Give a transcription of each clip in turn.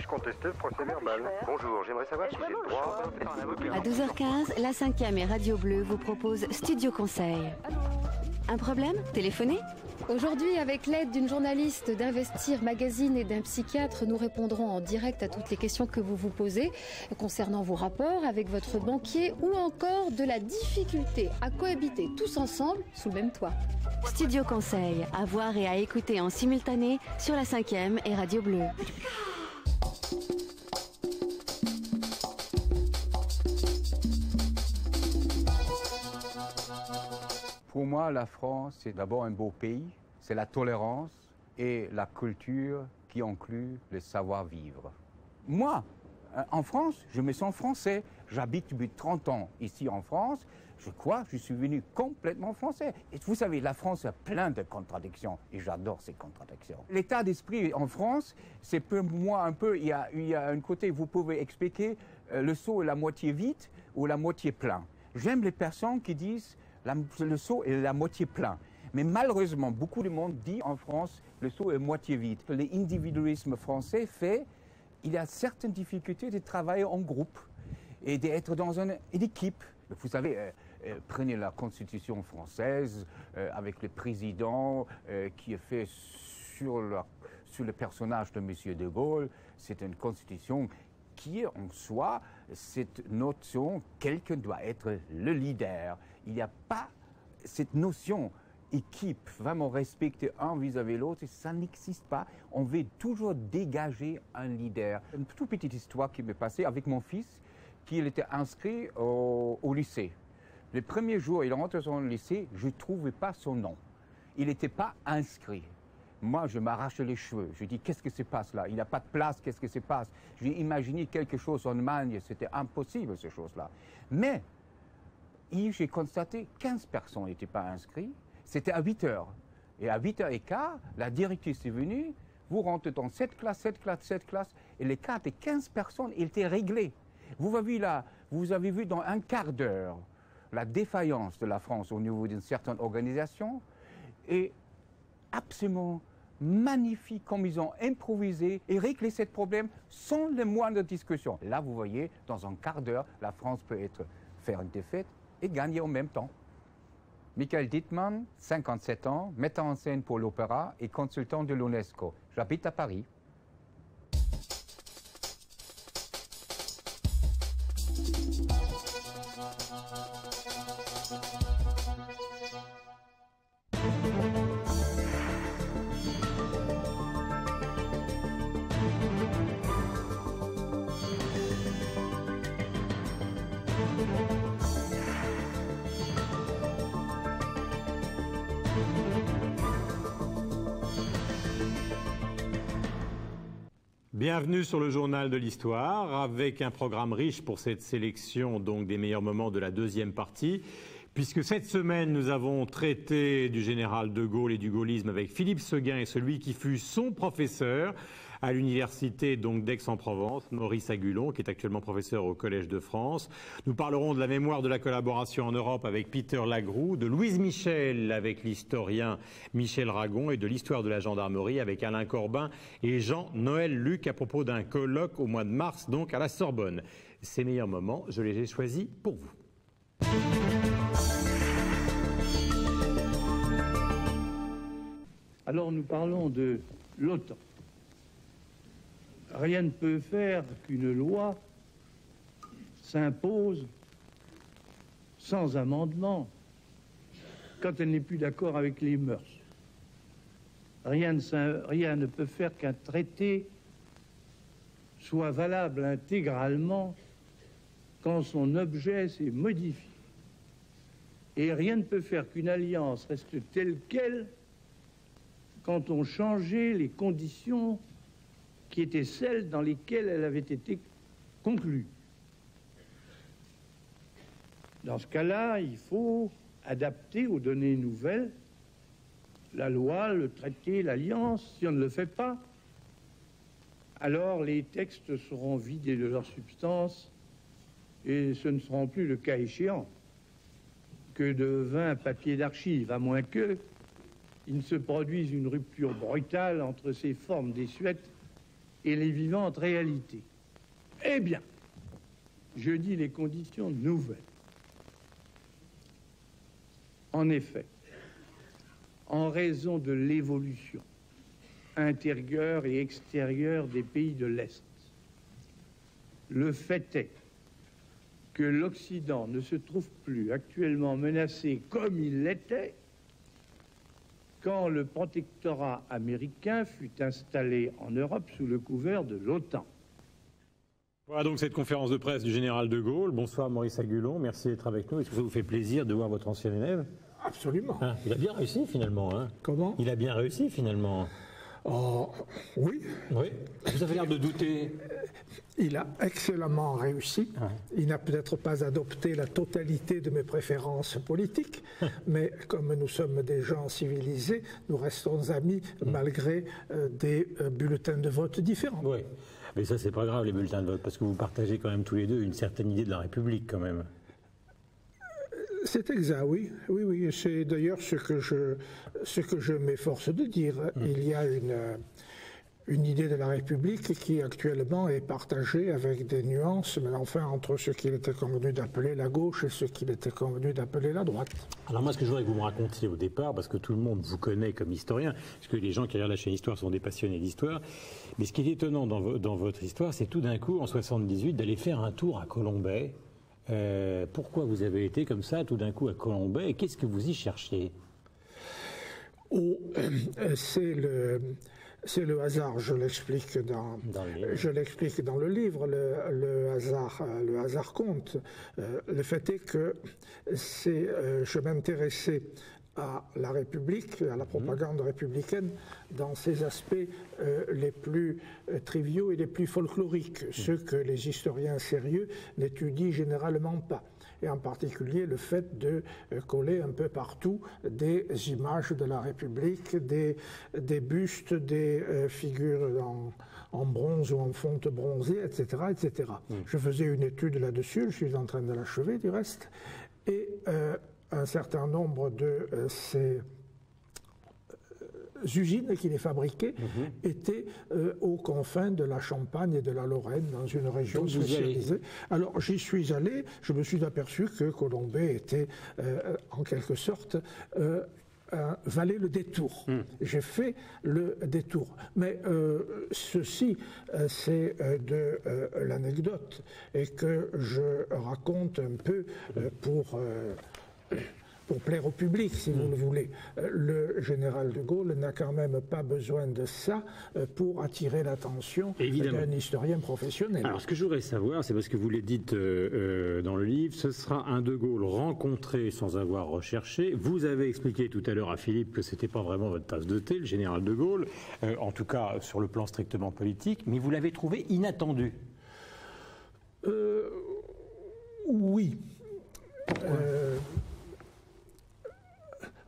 Puis-je contester le procès verbal? Bonjour, j'aimerais savoir si j'ai le droit d'un avocat. À 12h15, la 5e et Radio Bleu vous propose Studio Conseil. Un problème? Téléphonez. Aujourd'hui, avec l'aide d'une journaliste d'Investir Magazine et d'un psychiatre, nous répondrons en direct à toutes les questions que vous vous posez concernant vos rapports avec votre banquier ou encore de la difficulté à cohabiter tous ensemble sous le même toit. Studio Conseil, à voir et à écouter en simultané sur la 5e et Radio Bleu. Pour moi, la France, c'est d'abord un beau pays. C'est la tolérance et la culture qui inclut le savoir-vivre. Moi, en France, je me sens français. J'habite depuis 30 ans ici en France. Je crois que je suis venu complètement français. Et vous savez, la France a plein de contradictions et j'adore ces contradictions. L'état d'esprit en France, c'est pour moi un peu, il y a un côté, vous pouvez expliquer, le seau est la moitié vide ou la moitié plein. J'aime les personnes qui disent le seau est la moitié plein. Mais malheureusement, beaucoup de monde dit en France, le seau est moitié vide. L'individualisme français fait, il y a certaines difficultés de travailler en groupe et d'être dans une équipe. Vous savez, prenez la Constitution française avec le président qui est fait sur le personnage de M. de Gaulle. C'est une Constitution qui est en soi cette notion, quelqu'un doit être le leader. Il n'y a pas cette notion équipe, vraiment respecter un vis-à-vis de l'autre, ça n'existe pas. On veut toujours dégager un leader. Une toute petite histoire qui m'est passée avec mon fils, qui était inscrit au lycée. Le premier jour, il rentre dans le lycée, je ne trouvais pas son nom. Il n'était pas inscrit. Moi, je m'arrache les cheveux. Je dis, qu'est-ce que se passe là? Il n'y a pas de place, qu'est-ce que se passe? J'ai imaginé quelque chose en Allemagne, c'était impossible, ces choses-là. Mais, j'ai constaté 15 personnes n'étaient pas inscrites. C'était à 8 heures. Et à 8h15, la directrice est venue, vous rentrez dans cette classe, et les cas de 15 personnes étaient réglés. Vous avez vu dans un quart d'heure la défaillance de la France au niveau d'une certaine organisation, et absolument magnifique comme ils ont improvisé et réglé ce problème sans le moindre discussion. Là, vous voyez, dans un quart d'heure, la France peut faire une défaite et gagner en même temps. Michael Dittmann, 57 ans, metteur en scène pour l'opéra et consultant de l'UNESCO. J'habite à Paris. Bienvenue sur le Journal de l'Histoire, avec un programme riche pour cette sélection donc des meilleurs moments de la deuxième partie, puisque cette semaine nous avons traité du général de Gaulle et du gaullisme avec Philippe Séguin et celui qui fut son professeur à l'université donc d'Aix-en-Provence, Maurice Agulon, qui est actuellement professeur au Collège de France. Nous parlerons de la mémoire de la collaboration en Europe avec Peter Lagroux, de Louise Michel avec l'historien Michel Ragon et de l'histoire de la gendarmerie avec Alain Corbin et Jean-Noël Luc à propos d'un colloque au mois de mars, donc à la Sorbonne. Ces meilleurs moments, je les ai choisis pour vous. Alors nous parlons de l'OTAN. Rien ne peut faire qu'une loi s'impose sans amendement quand elle n'est plus d'accord avec les mœurs. Rien ne peut faire qu'un traité soit valable intégralement quand son objet s'est modifié. Et rien ne peut faire qu'une alliance reste telle qu'elle quand on changeait les conditions qui étaient celles dans lesquelles elle avait été conclue. Dans ce cas-là, il faut adapter aux données nouvelles la loi, le traité, l'alliance. Si on ne le fait pas, alors les textes seront vidés de leur substance et ce ne seront plus, le cas échéant, que de 20 papiers d'archives, à moins qu'il ne se produise une rupture brutale entre ces formes désuètes et les vivantes réalités. Eh bien, je dis les conditions nouvelles. En effet, en raison de l'évolution intérieure et extérieure des pays de l'Est, le fait est que l'Occident ne se trouve plus actuellement menacé comme il l'était quand le protectorat américain fut installé en Europe sous le couvert de l'OTAN. Voilà donc cette conférence de presse du général de Gaulle. Bonsoir Maurice Agulon, merci d'être avec nous. Est-ce que ça vous fait plaisir de voir votre ancien élève? Absolument. Hein, il a bien réussi finalement. Hein. Comment? Il a bien réussi finalement. Oh, oui. Oui. Vous avez l'air de douter. Il a excellemment réussi. Il n'a peut-être pas adopté la totalité de mes préférences politiques, mais comme nous sommes des gens civilisés, nous restons amis malgré des bulletins de vote différents. Oui, mais ça c'est pas grave les bulletins de vote, parce que vous partagez quand même tous les deux une certaine idée de la République quand même. C'est exact, oui. Oui, oui. C'est d'ailleurs ce que je m'efforce de dire. Il y a une idée de la République qui actuellement est partagée avec des nuances, mais enfin entre ce qu'il était convenu d'appeler la gauche et ce qu'il était convenu d'appeler la droite. Alors moi ce que je voudrais que vous me racontiez au départ, parce que tout le monde vous connaît comme historien, parce que les gens qui regardent la chaîne Histoire sont des passionnés d'histoire, mais ce qui est étonnant dans votre histoire, c'est tout d'un coup en 78 d'aller faire un tour à Colombey. Pourquoi vous avez été comme ça tout d'un coup à Colombey et qu'est-ce que vous y cherchiez? C'est le hasard, je l'explique dans le livre. Le hasard compte. Le fait est que je m'intéressais à la République, à la propagande républicaine, dans ses aspects les plus triviaux et les plus folkloriques, ceux que les historiens sérieux n'étudient généralement pas. Et en particulier le fait de coller un peu partout des images de la République, des bustes, des figures en bronze ou en fonte bronzée, etc. etc. Je faisais une étude là-dessus, je suis en train de l'achever du reste, et un certain nombre de ces usines qui les fabriquaient étaient aux confins de la Champagne et de la Lorraine, dans une région spécialisée. Alors j'y suis allé, je me suis aperçu que Colombey était en quelque sorte valait le détour. J'ai fait le détour. Mais ceci, c'est de l'anecdote et que je raconte un peu pour plaire au public, si vous le voulez. Le général de Gaulle n'a quand même pas besoin de ça pour attirer l'attention d'un historien professionnel. Alors, ce que je voudrais savoir, c'est parce que vous l'avez dit dans le livre, ce sera un de Gaulle rencontré sans avoir recherché. Vous avez expliqué tout à l'heure à Philippe que c'était pas vraiment votre tasse de thé, le général de Gaulle, en tout cas sur le plan strictement politique, mais vous l'avez trouvé inattendu. Oui.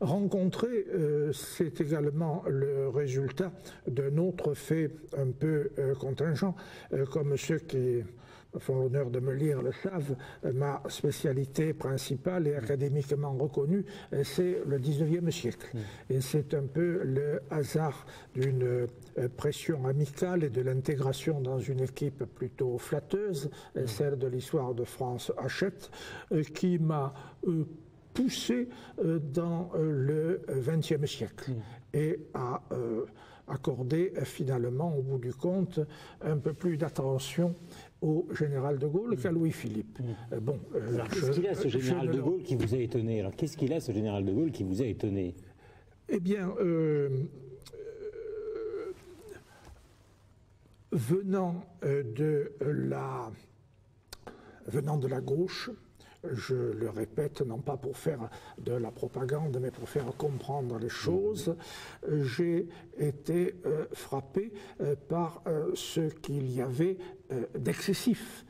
Rencontrer, c'est également le résultat d'un autre fait un peu contingent, comme ceux qui font l'honneur de me lire le savent. Ma spécialité principale et académiquement reconnue, c'est le 19e siècle. Et c'est un peu le hasard d'une pression amicale et de l'intégration dans une équipe plutôt flatteuse, celle de l'histoire de France Hachette, qui m'a poussé dans le XXe siècle et a accordé finalement, au bout du compte, un peu plus d'attention au général de Gaulle qu'à Louis-Philippe. Bon, qu'est-ce qu'il a ce général de Gaulle qui vous a étonné? Alors qu'est-ce qu'il a ce général de Gaulle qui vous a étonné? Eh bien, venant de la gauche, je le répète, non pas pour faire de la propagande, mais pour faire comprendre les choses, j'ai été frappé par ce qu'il y avait d'excessif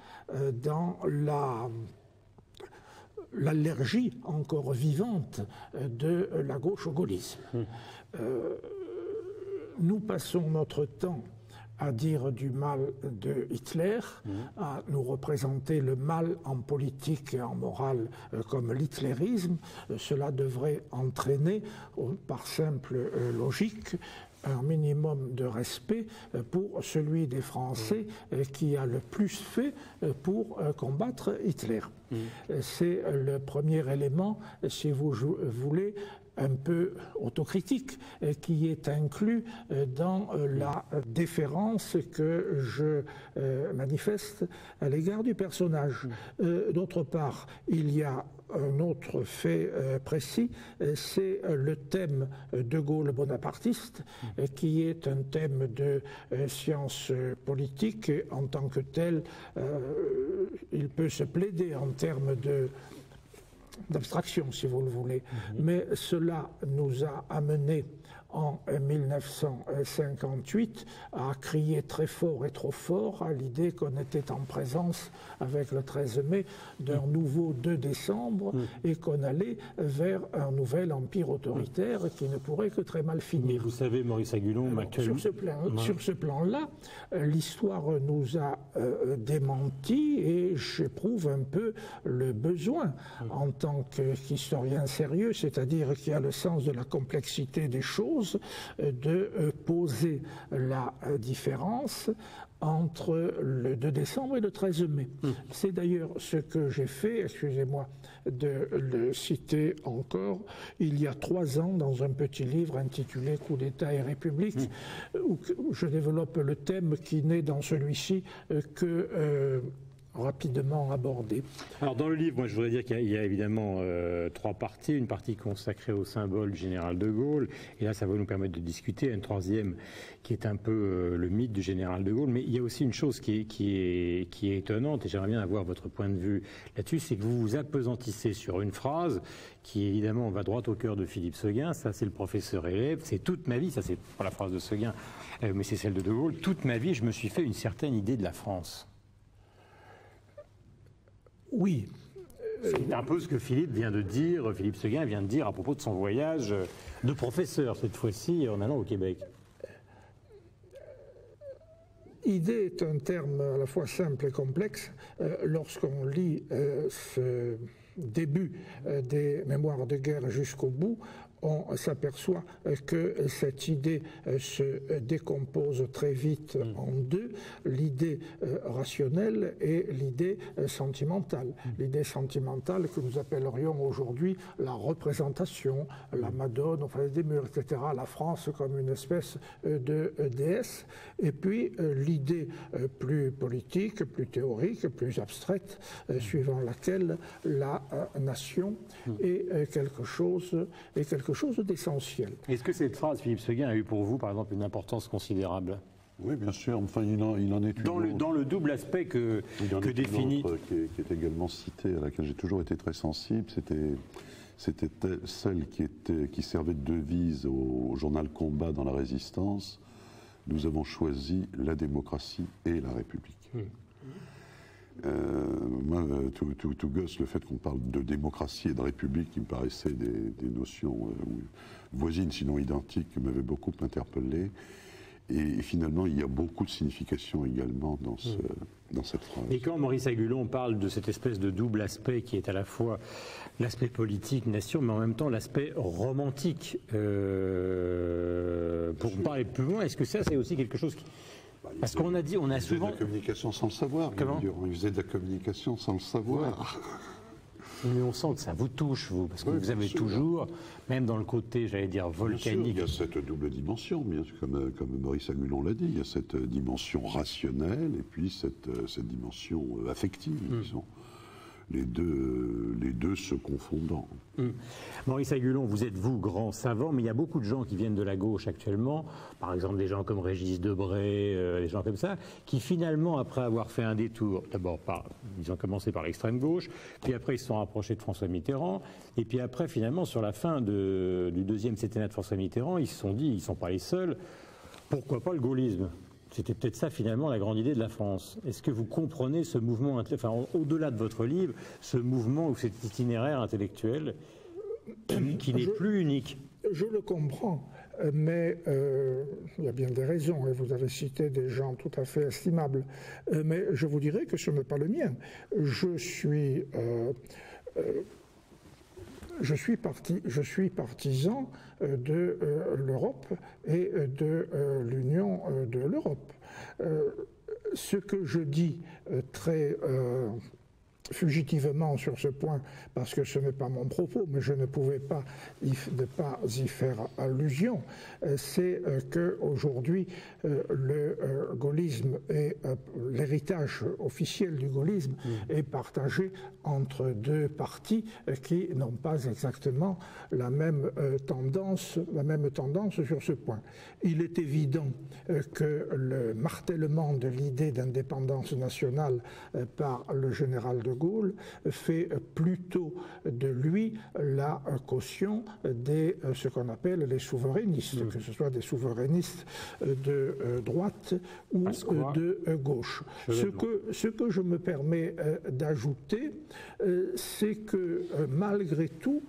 dans l'allergie encore vivante de la gauche au gaullisme. Nous passons notre temps à dire du mal de Hitler, à nous représenter le mal en politique et en morale comme l'hitlérisme. Cela devrait entraîner, par simple logique, un minimum de respect pour celui des Français qui a le plus fait pour combattre Hitler. C'est le premier élément, si vous voulez, un peu autocritique, qui est inclus dans la déférence que je manifeste à l'égard du personnage. D'autre part, il y a un autre fait précis, c'est le thème de Gaulle bonapartiste, qui est un thème de science politique. En tant que tel, il peut se plaider en termes d'abstraction, si vous le voulez. Mais cela nous a amené en 1958 à crier très fort et trop fort à l'idée qu'on était en présence, avec le 13 mai, d'un nouveau 2 décembre et qu'on allait vers un nouvel empire autoritaire qui ne pourrait que très mal finir. Mais vous savez, Maurice Agulon, sur ce plan-là, l'histoire nous a démenti et j'éprouve un peu le besoin, en tant qu'historien sérieux, c'est-à-dire qui a le sens de la complexité des choses, de poser la différence entre le 2 décembre et le 13 mai. C'est d'ailleurs ce que j'ai fait, excusez-moi de le citer encore, il y a 3 ans, dans un petit livre intitulé « Coup d'État et République », où je développe le thème qui n'est dans celui-ci que rapidement abordé. Alors dans le livre, moi je voudrais dire qu'il y a évidemment 3 parties, une partie consacrée au symbole du général de Gaulle, et là ça va nous permettre de discuter, une 3e qui est un peu le mythe du général de Gaulle, mais il y a aussi une chose qui est étonnante, et j'aimerais bien avoir votre point de vue là-dessus, c'est que vous vous appesantissez sur une phrase qui évidemment va droit au cœur de Philippe Séguin, ça c'est le professeur élève, c'est toute ma vie, ça c'est pas la phrase de Séguin, mais c'est celle de Gaulle, toute ma vie je me suis fait une certaine idée de la France. Oui. C'est un peu ce que Philippe Séguin vient de dire à propos de son voyage de professeur, cette fois-ci en allant au Québec. Idée est un terme à la fois simple et complexe. Lorsqu'on lit ce début des mémoires de guerre jusqu'au bout, on s'aperçoit que cette idée se décompose très vite en 2, l'idée rationnelle et l'idée sentimentale. L'idée sentimentale que nous appellerions aujourd'hui la représentation, la Madone, enfin des murs, etc., la France comme une espèce de déesse, et puis l'idée plus politique, plus théorique, plus abstraite, suivant laquelle la nation est quelque chose d'essentiel. Est-ce que cette phrase, Philippe Séguin, a eu pour vous, par exemple, une importance considérable? Oui, bien sûr. Enfin, il en est une dans le double aspect que définit... Une autre qui est également citée, à laquelle j'ai toujours été très sensible, c'était celle qui servait de devise au journal Combat dans la Résistance. Nous avons choisi la démocratie et la République. Moi, tout gosse, le fait qu'on parle de démocratie et de république, qui me paraissaient des notions voisines, sinon identiques, m'avait beaucoup interpellé. Et finalement, il y a beaucoup de signification également dans cette phrase. Et quand Maurice Agulon parle de cette espèce de double aspect qui est à la fois l'aspect politique, nation, mais en même temps l'aspect romantique, pour parler plus loin, est-ce que ça, c'est aussi quelque chose qui... Parce qu'on a dit, on a souvent... Il faisait de la communication sans le savoir. Comment ? Il faisait de la communication sans le savoir. Ouais. Mais on sent que ça vous touche, vous, parce que vous avez toujours, même dans le côté, j'allais dire, volcanique... Bien sûr, il y a cette double dimension, bien sûr, comme Maurice Agulon l'a dit, il y a cette dimension rationnelle et puis cette dimension affective, disons. Les deux se confondant. Maurice Agulon, vous êtes, vous, grand savant, mais il y a beaucoup de gens qui viennent de la gauche actuellement, par exemple des gens comme Régis Debray, des gens comme ça, qui finalement, après avoir fait un détour, d'abord, ils ont commencé par l'extrême gauche, puis après ils se sont rapprochés de François Mitterrand, et puis après, finalement, sur la fin du 2e septennat de François Mitterrand, ils se sont dit, ils ne sont pas les seuls, pourquoi pas le gaullisme ? C'était peut-être ça, finalement, la grande idée de la France. Est-ce que vous comprenez ce mouvement, enfin, au-delà de votre livre, ce mouvement ou cet itinéraire intellectuel qui n'est plus unique? Je le comprends, mais il y a bien des raisons, et vous avez cité des gens tout à fait estimables. Mais je vous dirais que ce n'est pas le mien. Je suis je suis partisan de l'Europe et de l'Union de l'Europe. Ce que je dis très fugitivement sur ce point, parce que ce n'est pas mon propos, mais je ne pouvais pas ne pas y faire allusion, c'est qu'aujourd'hui, le gaullisme et l'héritage officiel du gaullisme est partagé entre deux partis qui n'ont pas exactement la même tendance sur ce point. Il est évident que le martèlement de l'idée d'indépendance nationale par le général de Gaulle fait plutôt de lui la caution des ce qu'on appelle les souverainistes, que ce soit des souverainistes de droite ou de gauche. Ce que je me permets d'ajouter, c'est que malgré tout,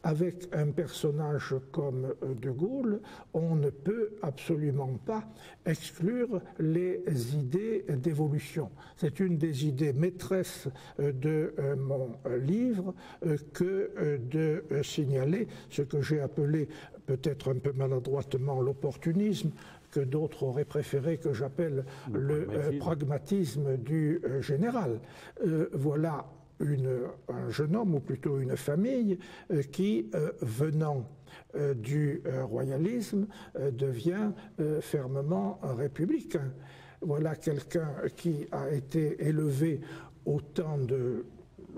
avec un personnage comme de Gaulle, on ne peut absolument pas exclure les idées d'évolution. C'est une des idées maîtresses de mon livre que de signaler ce que j'ai appelé peut-être un peu maladroitement l'opportunisme, que d'autres auraient préféré que j'appelle le pragmatisme du général. Voilà un jeune homme, ou plutôt une famille, qui, venant du royalisme, devient fermement républicain. Voilà quelqu'un qui a été élevé au temps de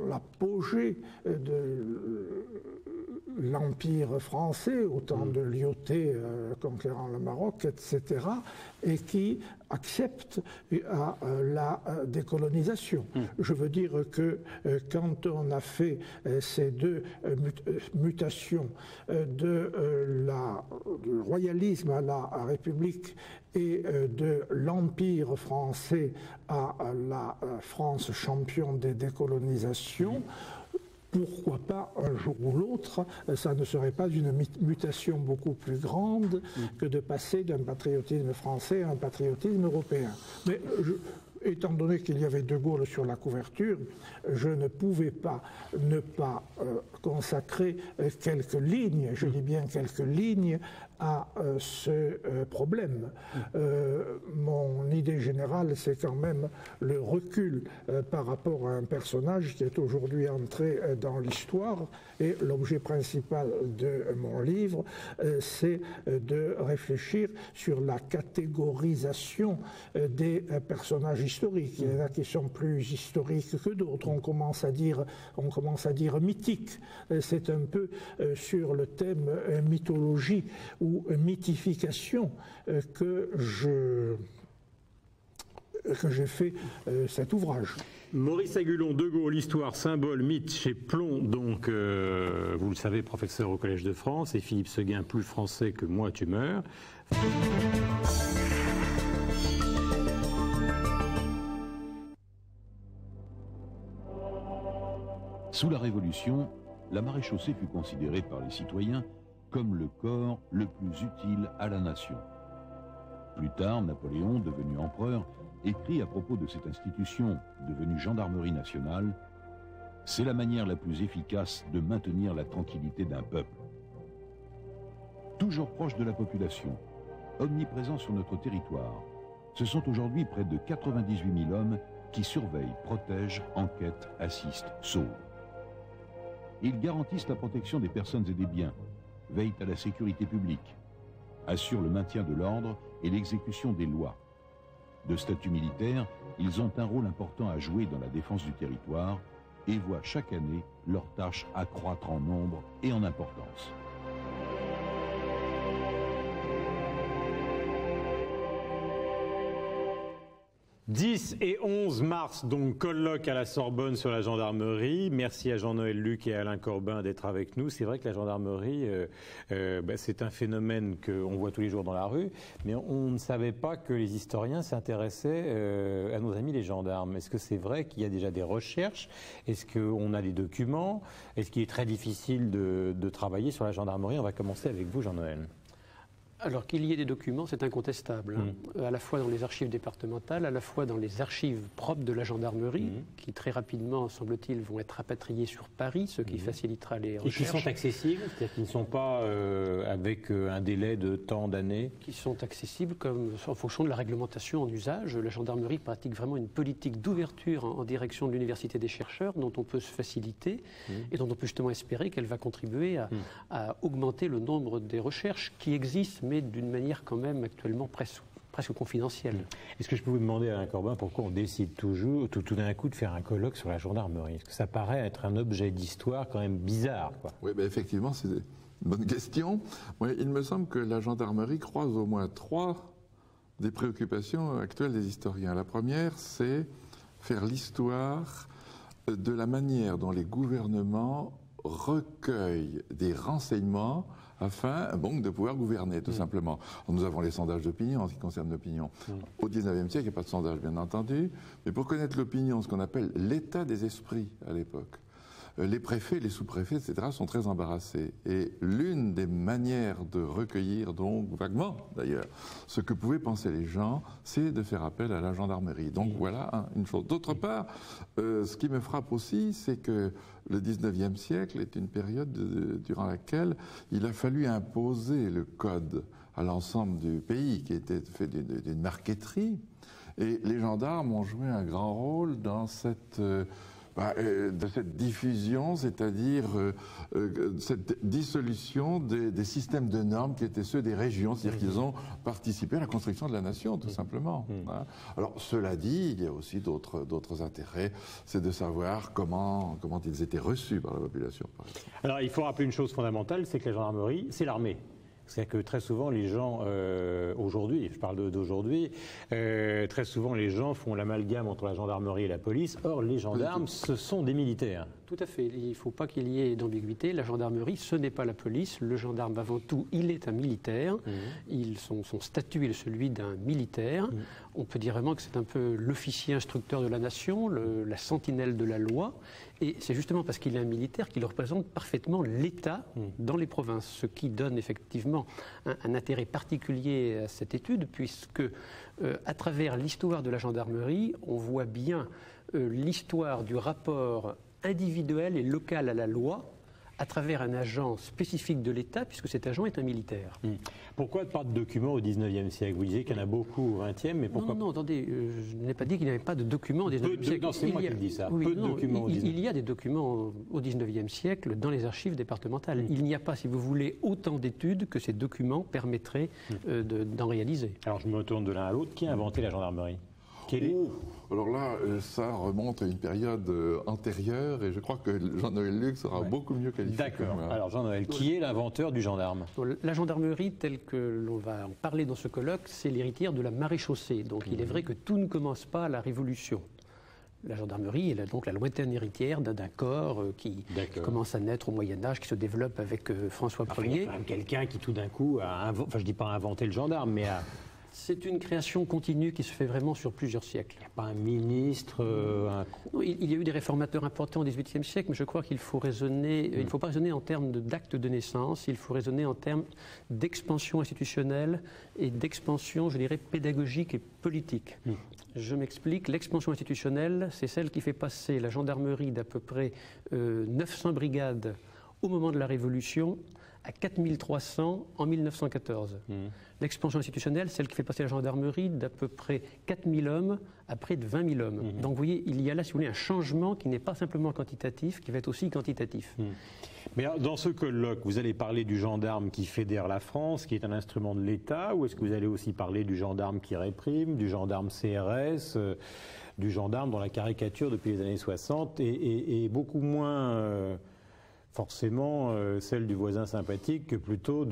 l'apogée de l'Empire français, au temps de Lyautey conquérant le Maroc, etc., et qui accepte la décolonisation. Je veux dire que quand on a fait ces deux mutations du royalisme à la République et de l'Empire français à la France championne des décolonisations, pourquoi pas un jour ou l'autre, ça ne serait pas une mutation beaucoup plus grande que de passer d'un patriotisme français à un patriotisme européen. Mais étant donné qu'il y avait De Gaulle sur la couverture, je ne pouvais pas ne pas consacrer quelques lignes, je dis bien quelques lignes, à ce problème. Mon idée générale, c'est quand même le recul par rapport à un personnage qui est aujourd'hui entré dans l'histoire, et l'objet principal de mon livre, c'est de réfléchir sur la catégorisation des personnages historiques. Il y en a qui sont plus historiques que d'autres. On commence à dire mythique. C'est un peu sur le thème mythologie ou mythification que j'ai fait cet ouvrage. Maurice Agulon, De Gaulle, Histoire, symbole, mythe, chez Plon, donc, vous le savez, professeur au Collège de France, et Philippe Seguin, plus français que moi, tu meurs. Sous la Révolution, la maréchaussée fut considérée par les citoyens comme le corps le plus utile à la nation. Plus tard, Napoléon, devenu empereur, écrit à propos de cette institution devenue gendarmerie nationale: « C'est la manière la plus efficace de maintenir la tranquillité d'un peuple. » Toujours proche de la population, omniprésent sur notre territoire, ce sont aujourd'hui près de 98 000 hommes qui surveillent, protègent, enquêtent, assistent, sauvent. Ils garantissent la protection des personnes et des biens, veillent à la sécurité publique, assurent le maintien de l'ordre et l'exécution des lois. De statut militaire, ils ont un rôle important à jouer dans la défense du territoire et voient chaque année leurs tâches accroître en nombre et en importance. 10 et 11 mars, donc colloque à la Sorbonne sur la gendarmerie. Merci à Jean-Noël Luc et Alain Corbin d'être avec nous. C'est vrai que la gendarmerie, c'est un phénomène qu'on voit tous les jours dans la rue, mais on ne savait pas que les historiens s'intéressaient à nos amis les gendarmes. Est-ce que c'est vrai qu'il y a déjà des recherches? Est-ce qu'on a des documents? Est-ce qu'il est très difficile de travailler sur la gendarmerie? On va commencer avec vous, Jean-Noël. Alors qu'il y ait des documents, c'est incontestable, à la fois dans les archives départementales, à la fois dans les archives propres de la gendarmerie, qui très rapidement, semble-t-il, vont être rapatriées sur Paris, ce qui facilitera les recherches. Et qui sont accessibles, c'est-à-dire qu'ils ne sont pas avec un délai de temps d'années? Qui sont accessibles en fonction de la réglementation en usage. La gendarmerie pratique vraiment une politique d'ouverture en direction de l'université des chercheurs, dont on peut se faciliter et dont on peut justement espérer qu'elle va contribuer à augmenter le nombre des recherches qui existent, mais d'une manière quand même actuellement presque confidentielle. Est-ce que je peux vous demander, Alain Corbin, pourquoi on décide toujours, tout d'un coup, de faire un colloque sur la gendarmerie? Parce que ça paraît être un objet d'histoire quand même bizarre, quoi. Oui, ben effectivement, c'est une bonne question. Oui, il me semble que la gendarmerie croise au moins 3 des préoccupations actuelles des historiens. La première, c'est faire l'histoire de la manière dont les gouvernements recueillent des renseignements afin de pouvoir gouverner, tout simplement. Nous avons les sondages d'opinion en ce qui concerne l'opinion. Au XIXe siècle, il n'y a pas de sondage, bien entendu, mais pour connaître l'opinion, ce qu'on appelle l'état des esprits à l'époque, les préfets, les sous-préfets, etc., sont très embarrassés. Et l'une des manières de recueillir, donc vaguement d'ailleurs, ce que pouvaient penser les gens, c'est de faire appel à la gendarmerie. Donc voilà une chose. D'autre part, ce qui me frappe aussi, c'est que le XIXe siècle est une période durant laquelle il a fallu imposer le code à l'ensemble du pays, qui était fait d'une marqueterie. Et les gendarmes ont joué un grand rôle dans de cette diffusion, c'est-à-dire cette dissolution des systèmes de normes qui étaient ceux des régions, c'est-à-dire qu'ils ont participé à la construction de la nation, tout simplement. Hein. Alors, cela dit, il y a aussi d'autres intérêts, c'est de savoir comment ils étaient reçus par la population, par exemple. Alors, il faut rappeler une chose fondamentale, c'est que la gendarmerie, c'est l'armée. C'est-à-dire que très souvent, les gens, aujourd'hui, je parle d'aujourd'hui, très souvent, les gens font l'amalgame entre la gendarmerie et la police. Or, les gendarmes, ce sont des militaires. Tout à fait. Il ne faut pas qu'il y ait d'ambiguïté. La gendarmerie, ce n'est pas la police. Le gendarme, avant tout, il est un militaire. Son statut est celui d'un militaire. On peut dire vraiment que c'est un peu l'officier instructeur de la nation, la sentinelle de la loi. Et c'est justement parce qu'il est un militaire qu'il représente parfaitement l'État dans les provinces, ce qui donne effectivement un intérêt particulier à cette étude, puisque à travers l'histoire de la gendarmerie, on voit bien l'histoire du rapport individuel et local à la loi à travers un agent spécifique de l'État, puisque cet agent est un militaire. Pourquoi pas de documents au XIXe siècle? Vous disiez qu'il y en a beaucoup au XXe, mais pourquoi... Non, attendez, je n'ai pas dit qu'il n'y avait pas de documents au XIXe siècle. Non, c'est moi qui dis ça. Oui, peu de documents au XIXe. Il y a des documents au XIXe siècle dans les archives départementales. Il n'y a pas, si vous voulez, autant d'études que ces documents permettraient d'en réaliser. Alors je me tourne de l'un à l'autre. Qui a inventé la gendarmerie? Alors là, ça remonte à une période antérieure et je crois que Jean-Noël Luc sera beaucoup mieux qualifié. D'accord. Alors Jean-Noël, qui est l'inventeur du gendarme? La gendarmerie, telle que l'on va en parler dans ce colloque, c'est l'héritière de la maréchaussée. Donc il est vrai que tout ne commence pas à la Révolution. La gendarmerie est donc la lointaine héritière d'un corps qui commence à naître au Moyen-Âge, qui se développe avec François Ier. Il y a quand même quelqu'un qui tout d'un coup a je ne dis pas inventé le gendarme, mais a... C'est une création continue qui se fait vraiment sur plusieurs siècles. Il n'y a pas un ministre Non, il y a eu des réformateurs importants au XVIIIe siècle, mais je crois qu'il faut raisonner. Il ne faut pas raisonner en termes d'actes de naissance, il faut raisonner en termes d'expansion institutionnelle et d'expansion, je dirais, pédagogique et politique. Je m'explique. L'expansion institutionnelle, c'est celle qui fait passer la gendarmerie d'à peu près 900 brigades au moment de la Révolution à 4300 en 1914. L'expansion institutionnelle, celle qui fait passer la gendarmerie d'à peu près 4000 hommes à près de 20 000 hommes. Donc vous voyez, il y a là, si vous voulez, un changement qui n'est pas simplement quantitatif, qui va être aussi quantitatif. Mais alors, dans ce colloque, vous allez parler du gendarme qui fédère la France, qui est un instrument de l'État, ou est-ce que vous allez aussi parler du gendarme qui réprime, du gendarme CRS, du gendarme dont la caricature depuis les années 60 est beaucoup moins... forcément celle du voisin sympathique que plutôt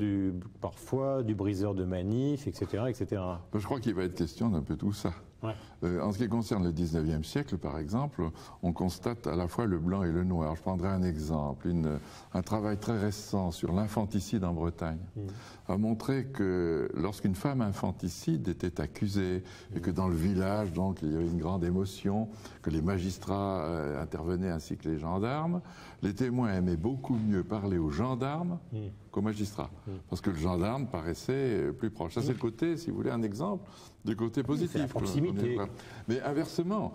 parfois du briseur de manif, etc. etc. Je crois qu'il va être question d'un peu tout ça. Ouais. En ce qui concerne le XIXe siècle, par exemple, on constate à la fois le blanc et le noir. Je prendrai un exemple. Un travail très récent sur l'infanticide en Bretagne a montré que lorsqu'une femme infanticide était accusée et que dans le village, donc, il y avait une grande émotion, que les magistrats intervenaient ainsi que les gendarmes, les témoins aimaient beaucoup mieux parler aux gendarmes qu'aux magistrats. Parce que le gendarme paraissait plus proche. Ça, c'est le côté, si vous voulez, un exemple du côté positif. C'est la proximité. Mais inversement,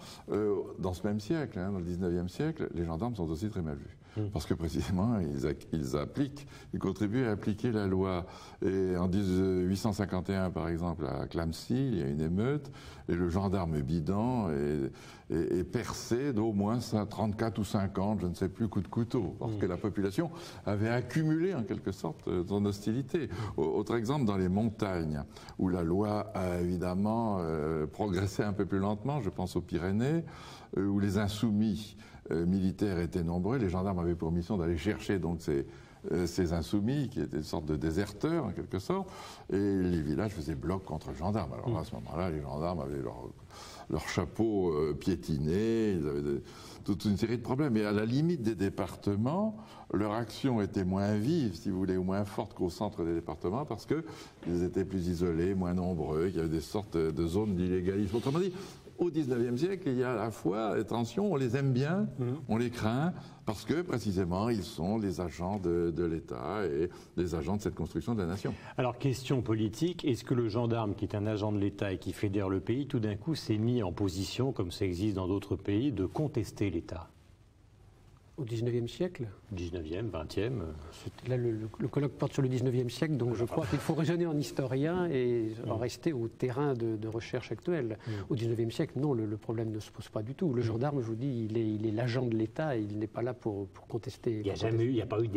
dans ce même siècle, dans le 19e siècle, les gendarmes sont aussi très mal vus. Parce que précisément, ils contribuent à appliquer la loi. Et en 1851, par exemple, à Clamecy, il y a une émeute, et le gendarme Bidan est percé d'au moins 34 ou 50, je ne sais plus, coups de couteau, parce que la population avait accumulé en quelque sorte son hostilité. Autre exemple, dans les montagnes, où la loi a évidemment progressé un peu plus lentement, je pense aux Pyrénées, où les insoumis militaires étaient nombreux, les gendarmes avaient pour mission d'aller chercher donc ces insoumis qui étaient une sorte de déserteurs en quelque sorte, et les villages faisaient bloc contre les gendarmes. Alors à ce moment-là, les gendarmes avaient leur chapeau piétiné, ils avaient toute une série de problèmes. Et à la limite des départements, leur action était moins vive, si vous voulez, ou moins forte qu'au centre des départements, parce qu'ils étaient plus isolés, moins nombreux, qu'il y avait des sortes de zones d'illégalisme. Autrement dit, au XIXe siècle, il y a à la fois, attention, on les aime bien, on les craint, parce que précisément, ils sont les agents de l'État et les agents de cette construction de la nation. Alors, question politique, est-ce que le gendarme, qui est un agent de l'État et qui fédère le pays, tout d'un coup s'est mis en position, comme ça existe dans d'autres pays, de contester l'État ? Au XIXe siècle 19e, 20e Là, le colloque porte sur le XIXe siècle, donc je crois qu'il faut raisonner en historien et en rester au terrain de recherche actuel. Au XIXe siècle, non, le problème ne se pose pas du tout. Le gendarme, je vous dis, il est l'agent de l'État et il n'est pas là pour contester. Il n'y a pas eu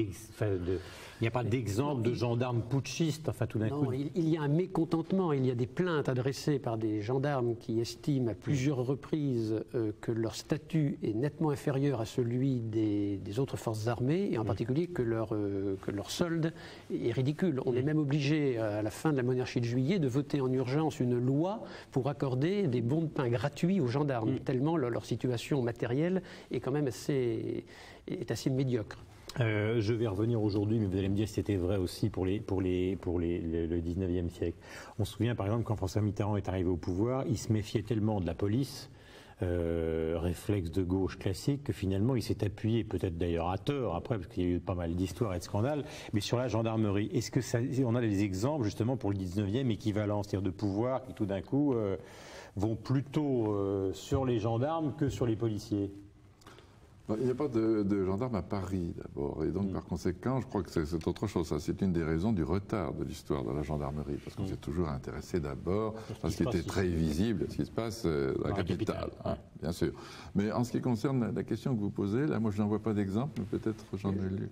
il n'y a pas d'exemple de gendarmes putschistes, enfin tout d'un coup. Non, il y a un mécontentement, il y a des plaintes adressées par des gendarmes qui estiment à plusieurs reprises que leur statut est nettement inférieur à celui des autres forces armées, et en particulier que leur solde est ridicule. On est même obligé, à la fin de la monarchie de Juillet, de voter en urgence une loi pour accorder des bons de pain gratuits aux gendarmes, tellement leur situation matérielle est quand même assez médiocre. Je vais revenir aujourd'hui, mais vous allez me dire si c'était vrai aussi pour le 19e siècle. On se souvient par exemple quand François Mitterrand est arrivé au pouvoir, il se méfiait tellement de la police, réflexe de gauche classique, que finalement il s'est appuyé, peut-être d'ailleurs à tort après, parce qu'il y a eu pas mal d'histoires et de scandales, mais sur la gendarmerie. Est-ce que on a des exemples justement pour le 19e équivalent, c'est-à-dire de pouvoir qui tout d'un coup vont plutôt sur les gendarmes que sur les policiers ? Il n'y a pas de gendarmes à Paris, d'abord. Et donc, par conséquent, je crois que c'est autre chose. Ça, c'est une des raisons du retard de l'histoire de la gendarmerie. Parce qu'on s'est toujours intéressé d'abord à ce qui était très visible, ce qui se passe dans la capitale. Bien sûr. Mais en ce qui concerne la question que vous posez, là, moi, je n'en vois pas d'exemple, mais peut-être j'en ai lu.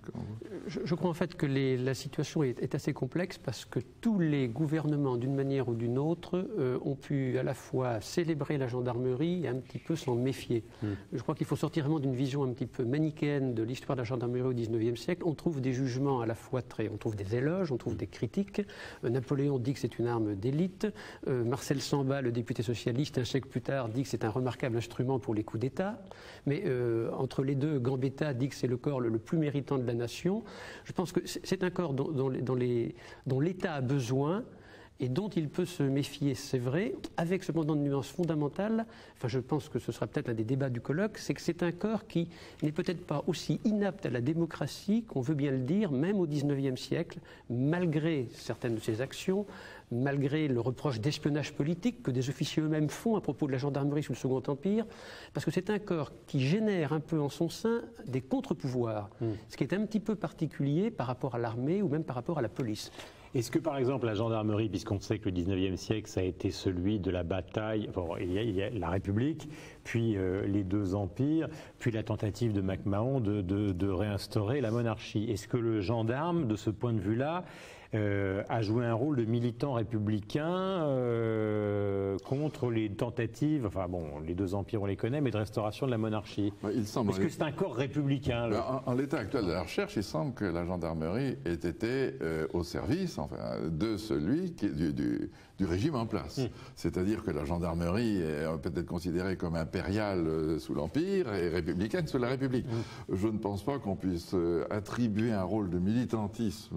Je crois en fait que la situation est assez complexe parce que tous les gouvernements, d'une manière ou d'une autre, ont pu à la fois célébrer la gendarmerie et un petit peu s'en méfier. Je crois qu'il faut sortir vraiment d'une vision un petit peu manichéenne de l'histoire de la gendarmerie au XIXe siècle. On trouve des jugements à la fois on trouve des éloges, on trouve des critiques. Napoléon dit que c'est une arme d'élite. Marcel Samba, le député socialiste, un siècle plus tard, dit que c'est un remarquable instrument pour les coups d'État. Mais entre les deux, Gambetta dit que c'est le corps le plus méritant de la nation. Je pense que c'est un corps dont l'État a besoin et dont il peut se méfier, c'est vrai, avec cependant une nuance fondamentale, enfin je pense que ce sera peut-être un des débats du colloque, c'est que c'est un corps qui n'est peut-être pas aussi inapte à la démocratie qu'on veut bien le dire, même au XIXe siècle, malgré certaines de ses actions, malgré le reproche d'espionnage politique que des officiers eux-mêmes font à propos de la gendarmerie sous le Second Empire, parce que c'est un corps qui génère un peu en son sein des contre-pouvoirs, ce qui est un petit peu particulier par rapport à l'armée ou même par rapport à la police. Est-ce que, par exemple, la gendarmerie, puisqu'on sait que le 19e siècle, ça a été celui de la bataille, il y a la République, puis les deux empires, puis la tentative de MacMahon de réinstaurer la monarchie. Est-ce que le gendarme, de ce point de vue-là, a joué un rôle de militant républicain contre les tentatives, enfin bon, les deux empires on les connaît, mais de restauration de la monarchie? Est-ce que c'est un corps républicain? En l'état actuel de la recherche, il semble que la gendarmerie ait été au service de celui du régime en place. C'est-à-dire que la gendarmerie est peut-être considérée comme impériale sous l'Empire et républicaine sous la République. Je ne pense pas qu'on puisse attribuer un rôle de militantisme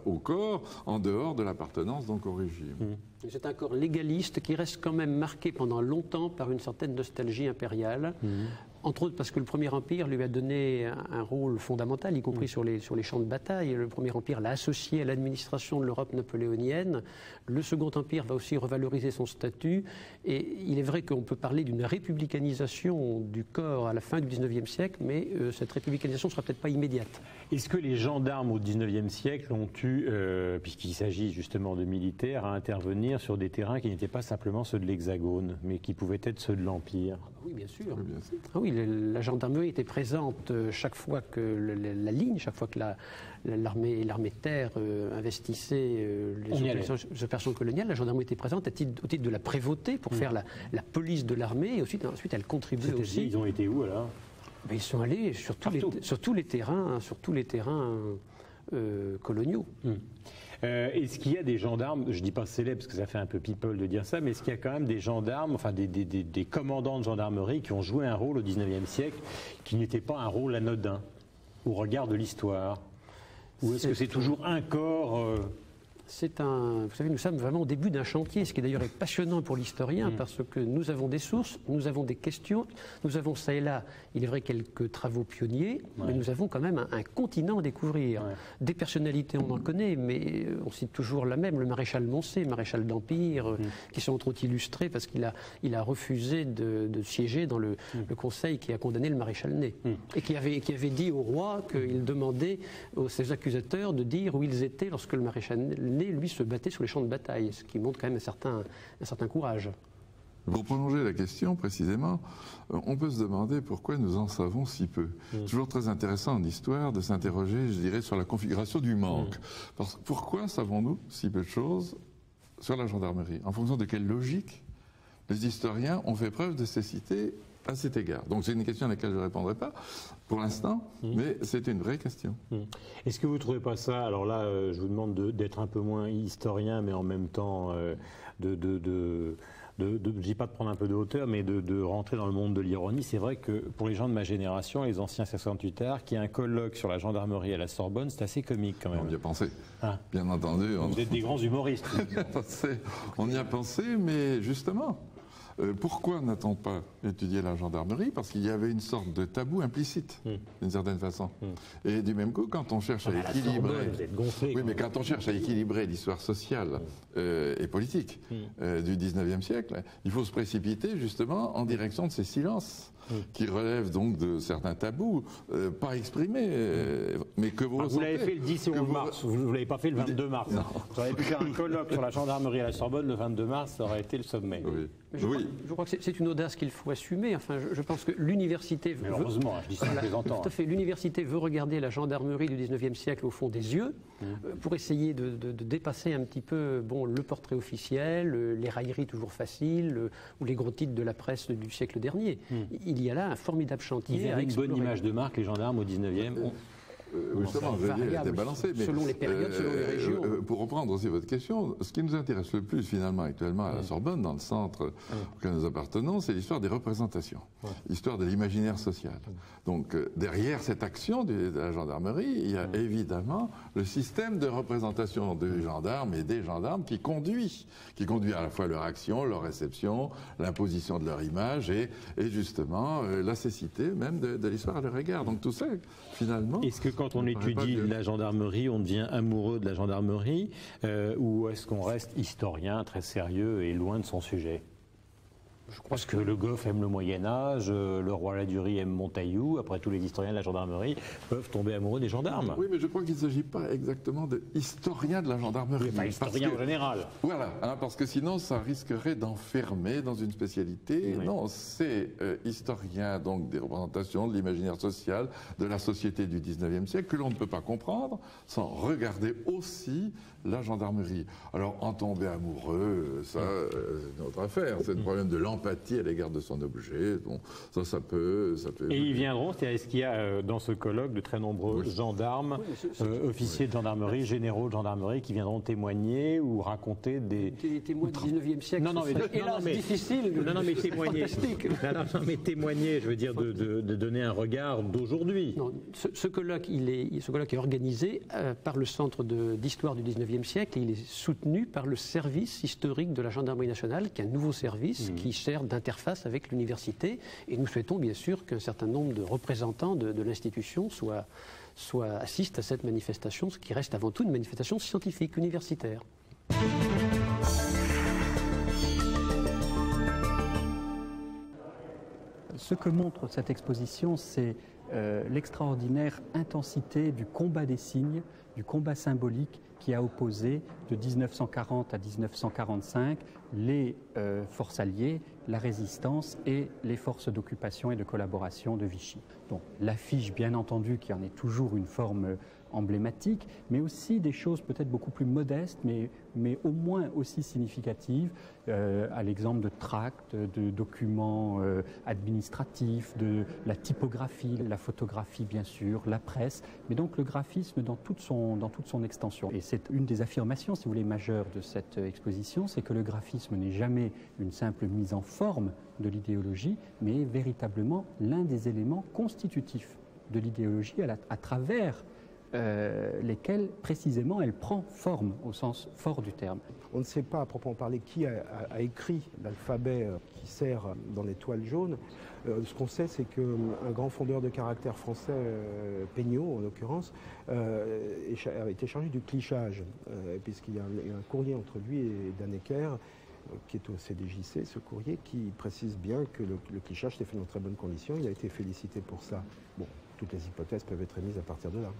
au corps en dehors de l'appartenance donc au régime. C'est un corps légaliste qui reste quand même marqué pendant longtemps par une certaine nostalgie impériale. entre autres parce que le Premier Empire lui a donné un rôle fondamental, y compris sur les champs de bataille. Le Premier Empire l'a associé à l'administration de l'Europe napoléonienne. Le Second Empire va aussi revaloriser son statut. Et il est vrai qu'on peut parler d'une républicanisation du corps à la fin du XIXe siècle, mais cette républicanisation ne sera peut-être pas immédiate. Est-ce que les gendarmes au XIXe siècle ont eu, puisqu'il s'agit justement de militaires, à intervenir sur des terrains qui n'étaient pas simplement ceux de l'Hexagone, mais qui pouvaient être ceux de l'Empire? Oui, bien sûr. Ah oui, la gendarmerie était présente chaque fois que la ligne, chaque fois que l'armée de terre investissait les opérations coloniales, la gendarmerie était présente au titre de la prévôté pour faire la police de l'armée, et ensuite elle contribuait aussi. Ils ont été où alors? Ils sont allés sur tous les terrains, coloniaux. Est-ce qu'il y a des gendarmes, je ne dis pas célèbres parce que ça fait un peu people de dire ça, mais est-ce qu'il y a quand même des gendarmes, enfin des commandants de gendarmerie qui ont joué un rôle au XIXe siècle qui n'était pas un rôle anodin au regard de l'histoire? Ou est-ce que c'est toujours un corps vous savez, nous sommes vraiment au début d'un chantier, ce qui d'ailleurs est passionnant pour l'historien, parce que nous avons des sources, nous avons des questions, nous avons ça et là, il est vrai, quelques travaux pionniers, mais nous avons quand même un continent à découvrir. Des personnalités, on en connaît, mais on cite toujours la même, le maréchal Moncey, maréchal d'Empire, qui sont entre autres illustrés parce qu'il a refusé de siéger dans le conseil qui a condamné le maréchal Ney, et qui avait dit au roi qu'il demandait aux ses accusateurs de dire où ils étaient lorsque le maréchal Ney, lui, se battait sur les champs de bataille, ce qui montre quand même un certain courage. Pour prolonger la question précisément, on peut se demander pourquoi nous en savons si peu. Toujours très intéressant en histoire de s'interroger, je dirais, sur la configuration du manque. Pourquoi savons-nous si peu de choses sur la gendarmerie? En fonction de quelle logique les historiens ont fait preuve de cécité à cet égard? Donc c'est une question à laquelle je ne répondrai pas pour l'instant, mais c'est une vraie question. Est-ce que vous ne trouvez pas ça, alors là je vous demande d'être un peu moins historien, mais en même temps je ne dis pas de prendre un peu de hauteur, mais de rentrer dans le monde de l'ironie. C'est vrai que pour les gens de ma génération, les anciens 68 arts, qu'il y a un colloque sur la gendarmerie à la Sorbonne, c'est assez comique quand même. On y a pensé, bien entendu. Vous êtes des grands humoristes. On y a pensé, mais justement, pourquoi n'a-t-on pas étudié la gendarmerie? Parce qu'il y avait une sorte de tabou implicite, d'une certaine façon. Et du même coup, quand on cherche à équilibrer... Oui, mais quand on cherche à équilibrer l'histoire sociale et politique du XIXe siècle, il faut se précipiter justement en direction de ces silences qui relèvent donc de certains tabous, pas exprimés, mais que vous ressentez. Vous l'avez fait le 10 et 11 mars, vous ne l'avez pas fait le 22 mars. Vous auriez pu faire un colloque sur la gendarmerie à la Sorbonne le 22 mars, ça aurait été le sommet. Je crois que c'est une audace qu'il faut assumer. Enfin, je pense que l'université... Heureusement, je dis ça en plaisantant. Tout à fait. L'université veut regarder la gendarmerie du XIXe siècle au fond des yeux pour essayer de dépasser un petit peu le portrait officiel, les railleries toujours faciles ou les gros titres de la presse du siècle dernier. Il y a là un formidable chantier. Ils avaient une bonne image de marque, les gendarmes au XIXe. Justement, vous avez été balancé, mais selon les périodes, selon les régions. Pour reprendre aussi votre question, ce qui nous intéresse le plus finalement actuellement à la Sorbonne, dans le centre auquel nous appartenons, c'est l'histoire des représentations, l'histoire de l'imaginaire social. Donc derrière cette action de la gendarmerie, il y a évidemment le système de représentation des gendarmes et des gendarmes qui conduit à la fois leur action, leur réception, l'imposition de leur image et justement la cécité même de l'histoire à leur égard. Donc tout ça, finalement... Est-ce que quand on étudie la gendarmerie, on devient amoureux de la gendarmerie ou est-ce qu'on reste historien, très sérieux et loin de son sujet? Je crois que le Goff aime le Moyen-Âge, le roi Ladurie aime Montaillou, après tous les historiens de la gendarmerie peuvent tomber amoureux des gendarmes. Oui, mais je crois qu'il ne s'agit pas exactement d'historien de la gendarmerie. Pas historien en général. Voilà, parce que sinon ça risquerait d'enfermer dans une spécialité. Oui. Non, c'est historien donc des représentations, de l'imaginaire social, de la société du XIXe siècle, que l'on ne peut pas comprendre sans regarder aussi la gendarmerie. Alors, en tomber amoureux, ça, c'est notre affaire. C'est le problème de l'empathie à l'égard de son objet. Bon, ça peut... Et ils viendront, c'est-à-dire, est-ce qu'il y a dans ce colloque de très nombreux gendarmes, officiers de gendarmerie, généraux de gendarmerie, qui viendront témoigner ou raconter des témoins du XIXe siècle? Non, mais difficile. Non, mais témoigner. Non, mais témoigner, je veux dire, de donner un regard d'aujourd'hui. Ce colloque est organisé par le Centre d'histoire du XIXe siècle et il est soutenu par le service historique de la gendarmerie nationale, qui est un nouveau service qui sert d'interface avec l'université. Et nous souhaitons bien sûr qu'un certain nombre de représentants de l'institution assistent à cette manifestation, ce qui reste avant tout une manifestation scientifique, universitaire. Ce que montre cette exposition, c'est l'extraordinaire intensité du combat des signes, du combat symbolique qui a opposé de 1940 à 1945 les forces alliées, la résistance et les forces d'occupation et de collaboration de Vichy. Donc l'affiche, bien entendu, qui en est toujours une forme emblématique, mais aussi des choses peut-être beaucoup plus modestes, mais au moins aussi significatives, à l'exemple de tracts, de documents administratifs, de la typographie, la photographie bien sûr, la presse, mais donc le graphisme dans toute son extension. Et c'est une des affirmations, si vous voulez, majeures de cette exposition, c'est que le graphisme n'est jamais une simple mise en forme de l'idéologie, mais véritablement l'un des éléments constitutifs de l'idéologie à travers lesquels précisément elle prend forme au sens fort du terme. On ne sait pas à proprement parler qui a écrit l'alphabet qui sert dans les toiles jaunes. Ce qu'on sait, c'est qu'un grand fondeur de caractère français, Peignot en l'occurrence, a été chargé du clichage, puisqu'il y a un courrier entre lui et Dannecker, qui est au CDJC, ce courrier, qui précise bien que le clichage s'est fait dans de très bonnes conditions. Il a été félicité pour ça. Bon, toutes les hypothèses peuvent être émises à partir de là.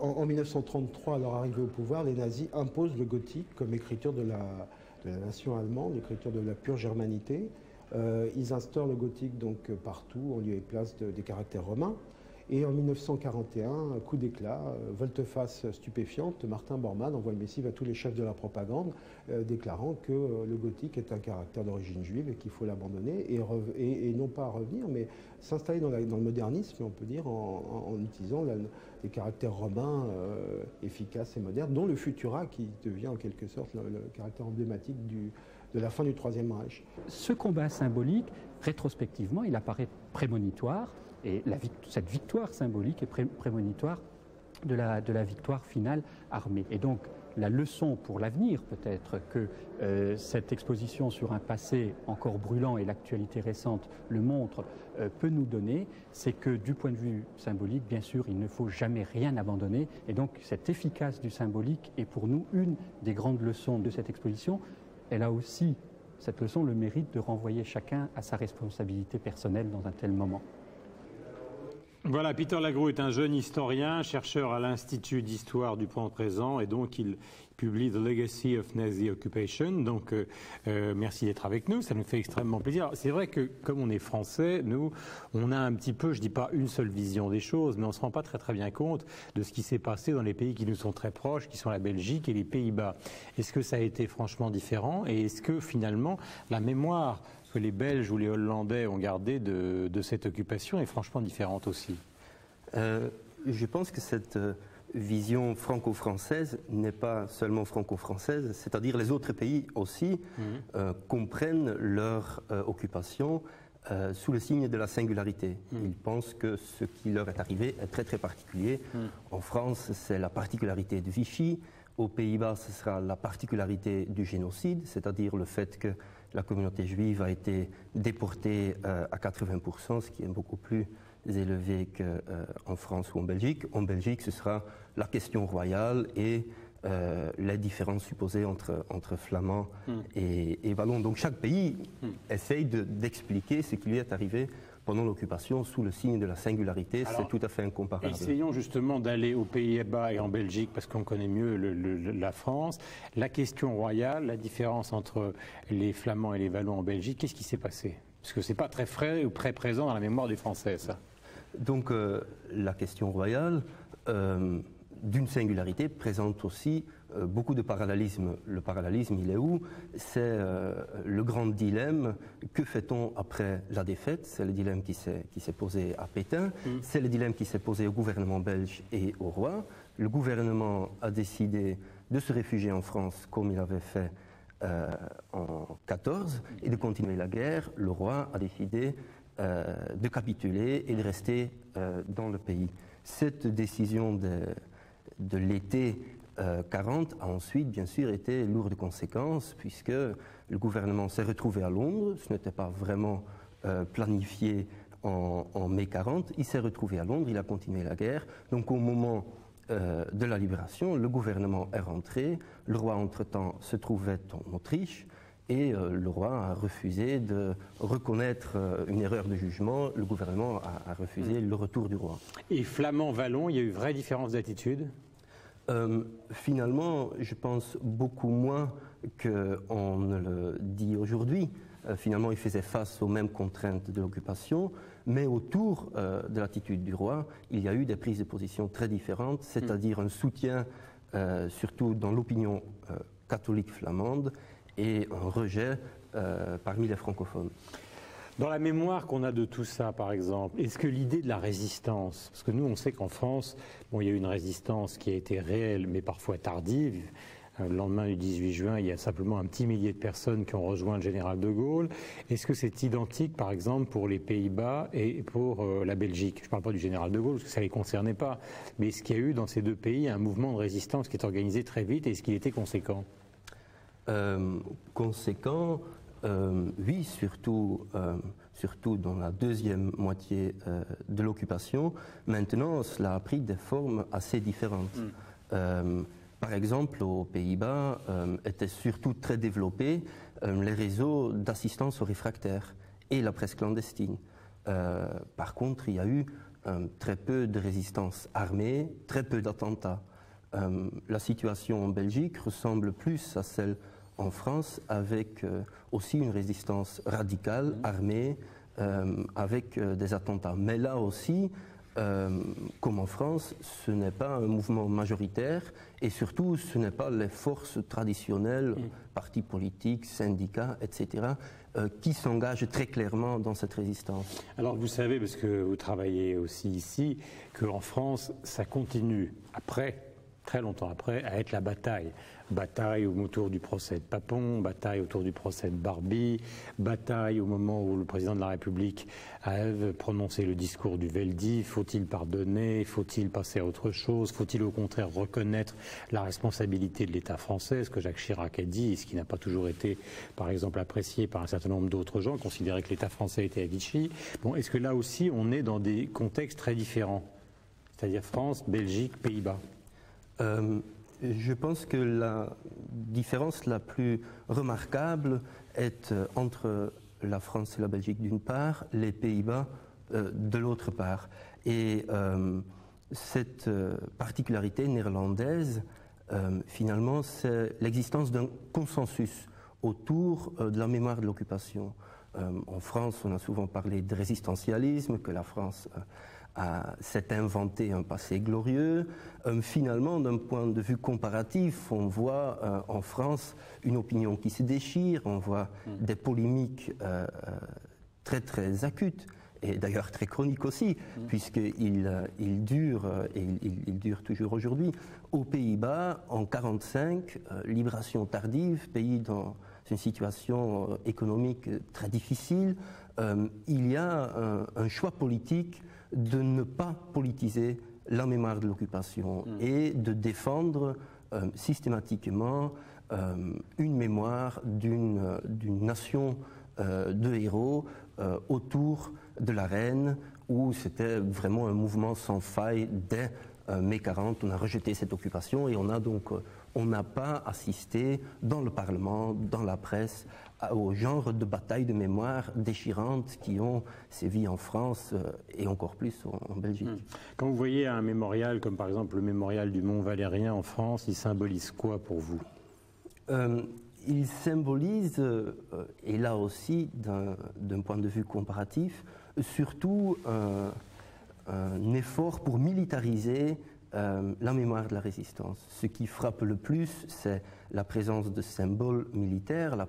En 1933, à leur arrivée au pouvoir, les nazis imposent le gothique comme écriture de la nation allemande, l'écriture de la pure germanité. Ils instaurent le gothique donc partout, en lieu et place des caractères romains. Et en 1941, coup d'éclat, volte-face stupéfiante, Martin Bormann envoie une missive à tous les chefs de la propagande déclarant que le gothique est un caractère d'origine juive et qu'il faut l'abandonner et non pas revenir, mais s'installer dans le modernisme, on peut dire, en utilisant les caractères romains efficaces et modernes, dont le Futura qui devient en quelque sorte le caractère emblématique de la fin du Troisième Reich. Ce combat symbolique, rétrospectivement, il apparaît prémonitoire. Et cette victoire symbolique est prémonitoire de la victoire finale armée. Et donc, la leçon pour l'avenir, peut-être, que cette exposition sur un passé encore brûlant et l'actualité récente le montre, peut nous donner, c'est que du point de vue symbolique, bien sûr, il ne faut jamais rien abandonner. Et donc, cette efficace du symbolique est pour nous une des grandes leçons de cette exposition. Elle a aussi, cette leçon, le mérite de renvoyer chacun à sa responsabilité personnelle dans un tel moment. Voilà, Peter Lagroux est un jeune historien, chercheur à l'Institut d'histoire du temps présent, et donc il publie The Legacy of Nazi Occupation. Donc merci d'être avec nous, ça nous fait extrêmement plaisir. C'est vrai que comme on est français, nous, on a un petit peu, je dis pas une seule vision des choses, mais on se rend pas très bien compte de ce qui s'est passé dans les pays qui nous sont très proches, qui sont la Belgique et les Pays-Bas. Est-ce que ça a été franchement différent, et est-ce que finalement la mémoire que les Belges ou les Hollandais ont gardé de cette occupation est franchement différente aussi? Je pense que cette vision franco-française n'est pas seulement franco-française, c'est-à-dire les autres pays aussi comprennent leur occupation sous le signe de la singularité. Ils pensent que ce qui leur est arrivé est très particulier. En France, c'est la particularité de Vichy. Aux Pays-Bas, ce sera la particularité du génocide, c'est-à-dire le fait que la communauté juive a été déportée à 80%, ce qui est beaucoup plus élevé qu'en France ou en Belgique. En Belgique, ce sera la question royale et les différences supposées entre flamands et wallons. Donc chaque pays essaye d'expliquer ce qui lui est arrivé pendant l'occupation sous le signe de la singularité. C'est tout à fait incomparable. Essayons justement d'aller aux Pays-Bas et en Belgique parce qu'on connaît mieux la France. La question royale, la différence entre les Flamands et les Wallons en Belgique, qu'est-ce qui s'est passé? Parce que ce n'est pas très frais ou très présent dans la mémoire des Français, ça. Donc la question royale, d'une singularité, présente aussi beaucoup de parallélisme. Le parallélisme, il est où? C'est le grand dilemme. Que fait-on après la défaite? C'est le dilemme qui s'est posé à Pétain. C'est le dilemme qui s'est posé au gouvernement belge et au roi. Le gouvernement a décidé de se réfugier en France comme il avait fait en 14 et de continuer la guerre. Le roi a décidé de capituler et de rester dans le pays. Cette décision de l'été 40 a ensuite, bien sûr, été lourd de conséquences, puisque le gouvernement s'est retrouvé à Londres. Ce n'était pas vraiment planifié en mai 40. Il s'est retrouvé à Londres, il a continué la guerre. Donc, au moment de la libération, le gouvernement est rentré. Le roi, entre-temps, se trouvait en Autriche. Et le roi a refusé de reconnaître une erreur de jugement. Le gouvernement a refusé le retour du roi. Et Flamand-Wallon, il y a eu vraie différence d'attitude? Finalement, je pense beaucoup moins qu'on ne le dit aujourd'hui. Finalement, il faisait face aux mêmes contraintes de l'occupation, mais autour de l'attitude du roi, il y a eu des prises de position très différentes, c'est-à-dire un soutien, surtout dans l'opinion catholique flamande, et un rejet parmi les francophones. Dans la mémoire qu'on a de tout ça, par exemple, est-ce que l'idée de la résistance, parce que nous on sait qu'en France, bon, il y a eu une résistance qui a été réelle mais parfois tardive. Le lendemain du 18 juin, il y a simplement un petit millier de personnes qui ont rejoint le général de Gaulle. Est-ce que c'est identique, par exemple, pour les Pays-Bas et pour la Belgique? Je ne parle pas du général de Gaulle, parce que ça ne les concernait pas. Mais est-ce qu'il y a eu dans ces deux pays un mouvement de résistance qui est organisé très vite et est-ce qu'il était conséquent? Conséquent, oui, surtout dans la deuxième moitié de l'occupation. Maintenant, cela a pris des formes assez différentes. Par exemple, aux Pays-Bas étaient surtout très développés les réseaux d'assistance aux réfractaires et la presse clandestine. Par contre, il y a eu très peu de résistance armée, très peu d'attentats. La situation en Belgique ressemble plus à celle en France, avec aussi une résistance radicale, armée, avec des attentats. Mais là aussi, comme en France, ce n'est pas un mouvement majoritaire et surtout ce n'est pas les forces traditionnelles, partis politiques, syndicats, etc., qui s'engagent très clairement dans cette résistance. Alors vous savez, parce que vous travaillez aussi ici, qu'en France, ça continue après, très longtemps après, à être la bataille. Bataille autour du procès de Papon, bataille autour du procès de Barbie, bataille au moment où le président de la République a prononcé le discours du Veldi. Faut-il pardonner? Faut-il passer à autre chose? Faut-il au contraire reconnaître la responsabilité de l'État français? Ce que Jacques Chirac a dit, et ce qui n'a pas toujours été, par exemple, apprécié par un certain nombre d'autres gens, considéraient que l'État français était à Vichy. Bon, est-ce que là aussi, on est dans des contextes très différents? C'est-à-dire France, Belgique, Pays-Bas? Je pense que la différence la plus remarquable est entre la France et la Belgique d'une part, les Pays-Bas de l'autre part. Et cette particularité néerlandaise, finalement, c'est l'existence d'un consensus autour de la mémoire de l'occupation. En France, on a souvent parlé de résistentialisme, que la France s'est inventé un passé glorieux. Finalement, d'un point de vue comparatif, on voit en France une opinion qui se déchire, on voit des polémiques très très acutes, et d'ailleurs très chroniques aussi, puisqu'ils durent, et ils durent toujours aujourd'hui. Aux Pays-Bas, en 1945, libération tardive, pays dans une situation économique très difficile, il y a un choix politique de ne pas politiser la mémoire de l'occupation et de défendre systématiquement une mémoire d'une nation de héros autour de la reine, où c'était vraiment un mouvement sans faille. Dès mai 40, on a rejeté cette occupation et on n'a pas assisté dans le Parlement, dans la presse, au genre de batailles de mémoire déchirantes qui ont sévi en France et encore plus en Belgique. Quand vous voyez un mémorial comme par exemple le mémorial du Mont Valérien en France, il symbolise quoi pour vous? Il symbolise, et là aussi d'un point de vue comparatif, surtout un effort pour militariser la mémoire de la résistance. Ce qui frappe le plus, c'est la présence de symboles militaires, la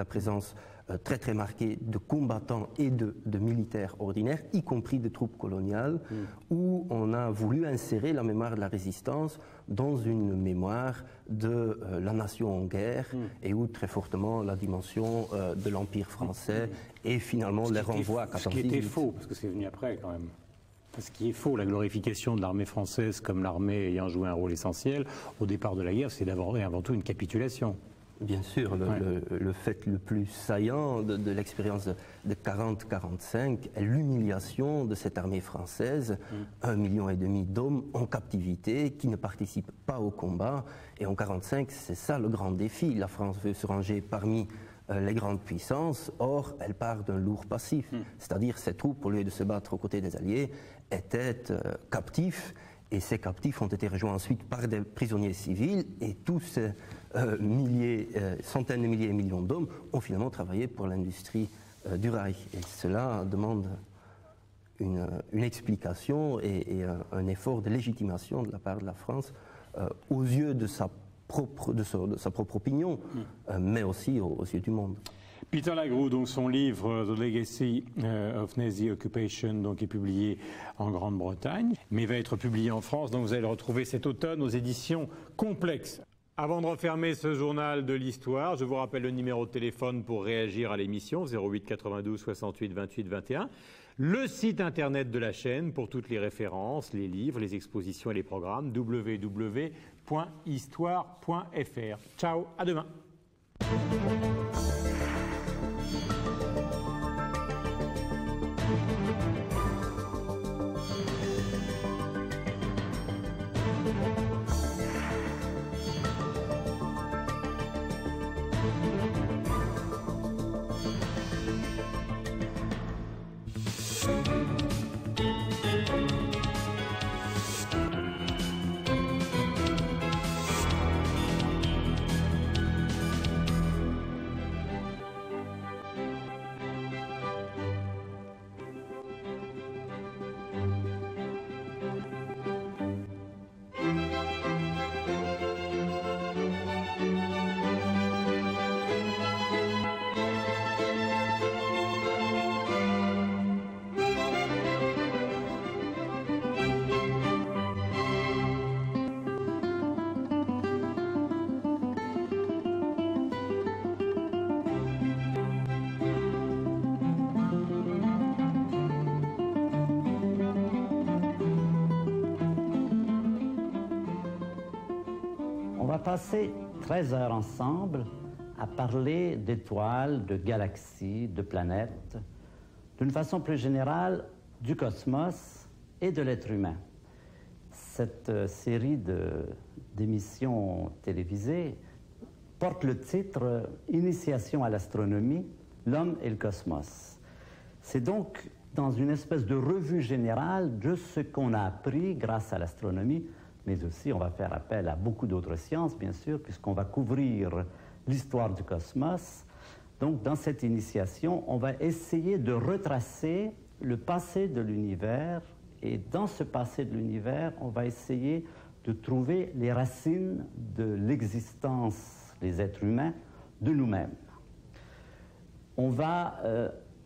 présence très très marquée de combattants et de militaires ordinaires, y compris de troupes coloniales, où on a voulu insérer la mémoire de la résistance dans une mémoire de la nation en guerre, et où très fortement la dimension de l'Empire français et finalement les renvois à 14-18. Ce qui était faux, parce que c'est venu après quand même. Ce qui est faux, la glorification de l'armée française comme l'armée ayant joué un rôle essentiel au départ de la guerre, c'est d'abord et avant tout une capitulation. Bien sûr, le fait le plus saillant de l'expérience de 40-45 est l'humiliation de cette armée française, 1,5 million d'hommes en captivité qui ne participent pas au combat. Et en 45, c'est ça le grand défi. La France veut se ranger parmi les grandes puissances, or elle part d'un lourd passif. C'est-à-dire ces troupes, au lieu de se battre aux côtés des Alliés, étaient captifs. Et ces captifs ont été rejoints ensuite par des prisonniers civils, et tous ces centaines de milliers et millions d'hommes ont finalement travaillé pour l'industrie du Reich. Et cela demande une explication et un effort de légitimation de la part de la France aux yeux de sa propre opinion, mais aussi aux yeux du monde. Peter Lagroud, donc son livre The Legacy of Nazi Occupation, donc est publié en Grande-Bretagne, mais va être publié en France. Donc vous allez le retrouver cet automne aux éditions Complexes. Avant de refermer ce journal de l'histoire, je vous rappelle le numéro de téléphone pour réagir à l'émission 08 92 68 28 21. Le site internet de la chaîne pour toutes les références, les livres, les expositions et les programmes www.histoire.fr. Ciao, à demain. On va passer 13 heures ensemble à parler d'étoiles, de galaxies, de planètes, d'une façon plus générale du cosmos et de l'être humain. Cette série d'émissions télévisées porte le titre « Initiation à l'astronomie, l'homme et le cosmos ». C'est donc dans une espèce de revue générale de ce qu'on a appris grâce à l'astronomie, mais aussi on va faire appel à beaucoup d'autres sciences, bien sûr, puisqu'on va couvrir l'histoire du cosmos. Donc, dans cette initiation, on va essayer de retracer le passé de l'univers, et dans ce passé de l'univers, on va essayer de trouver les racines de l'existence des êtres humains, de nous-mêmes. On va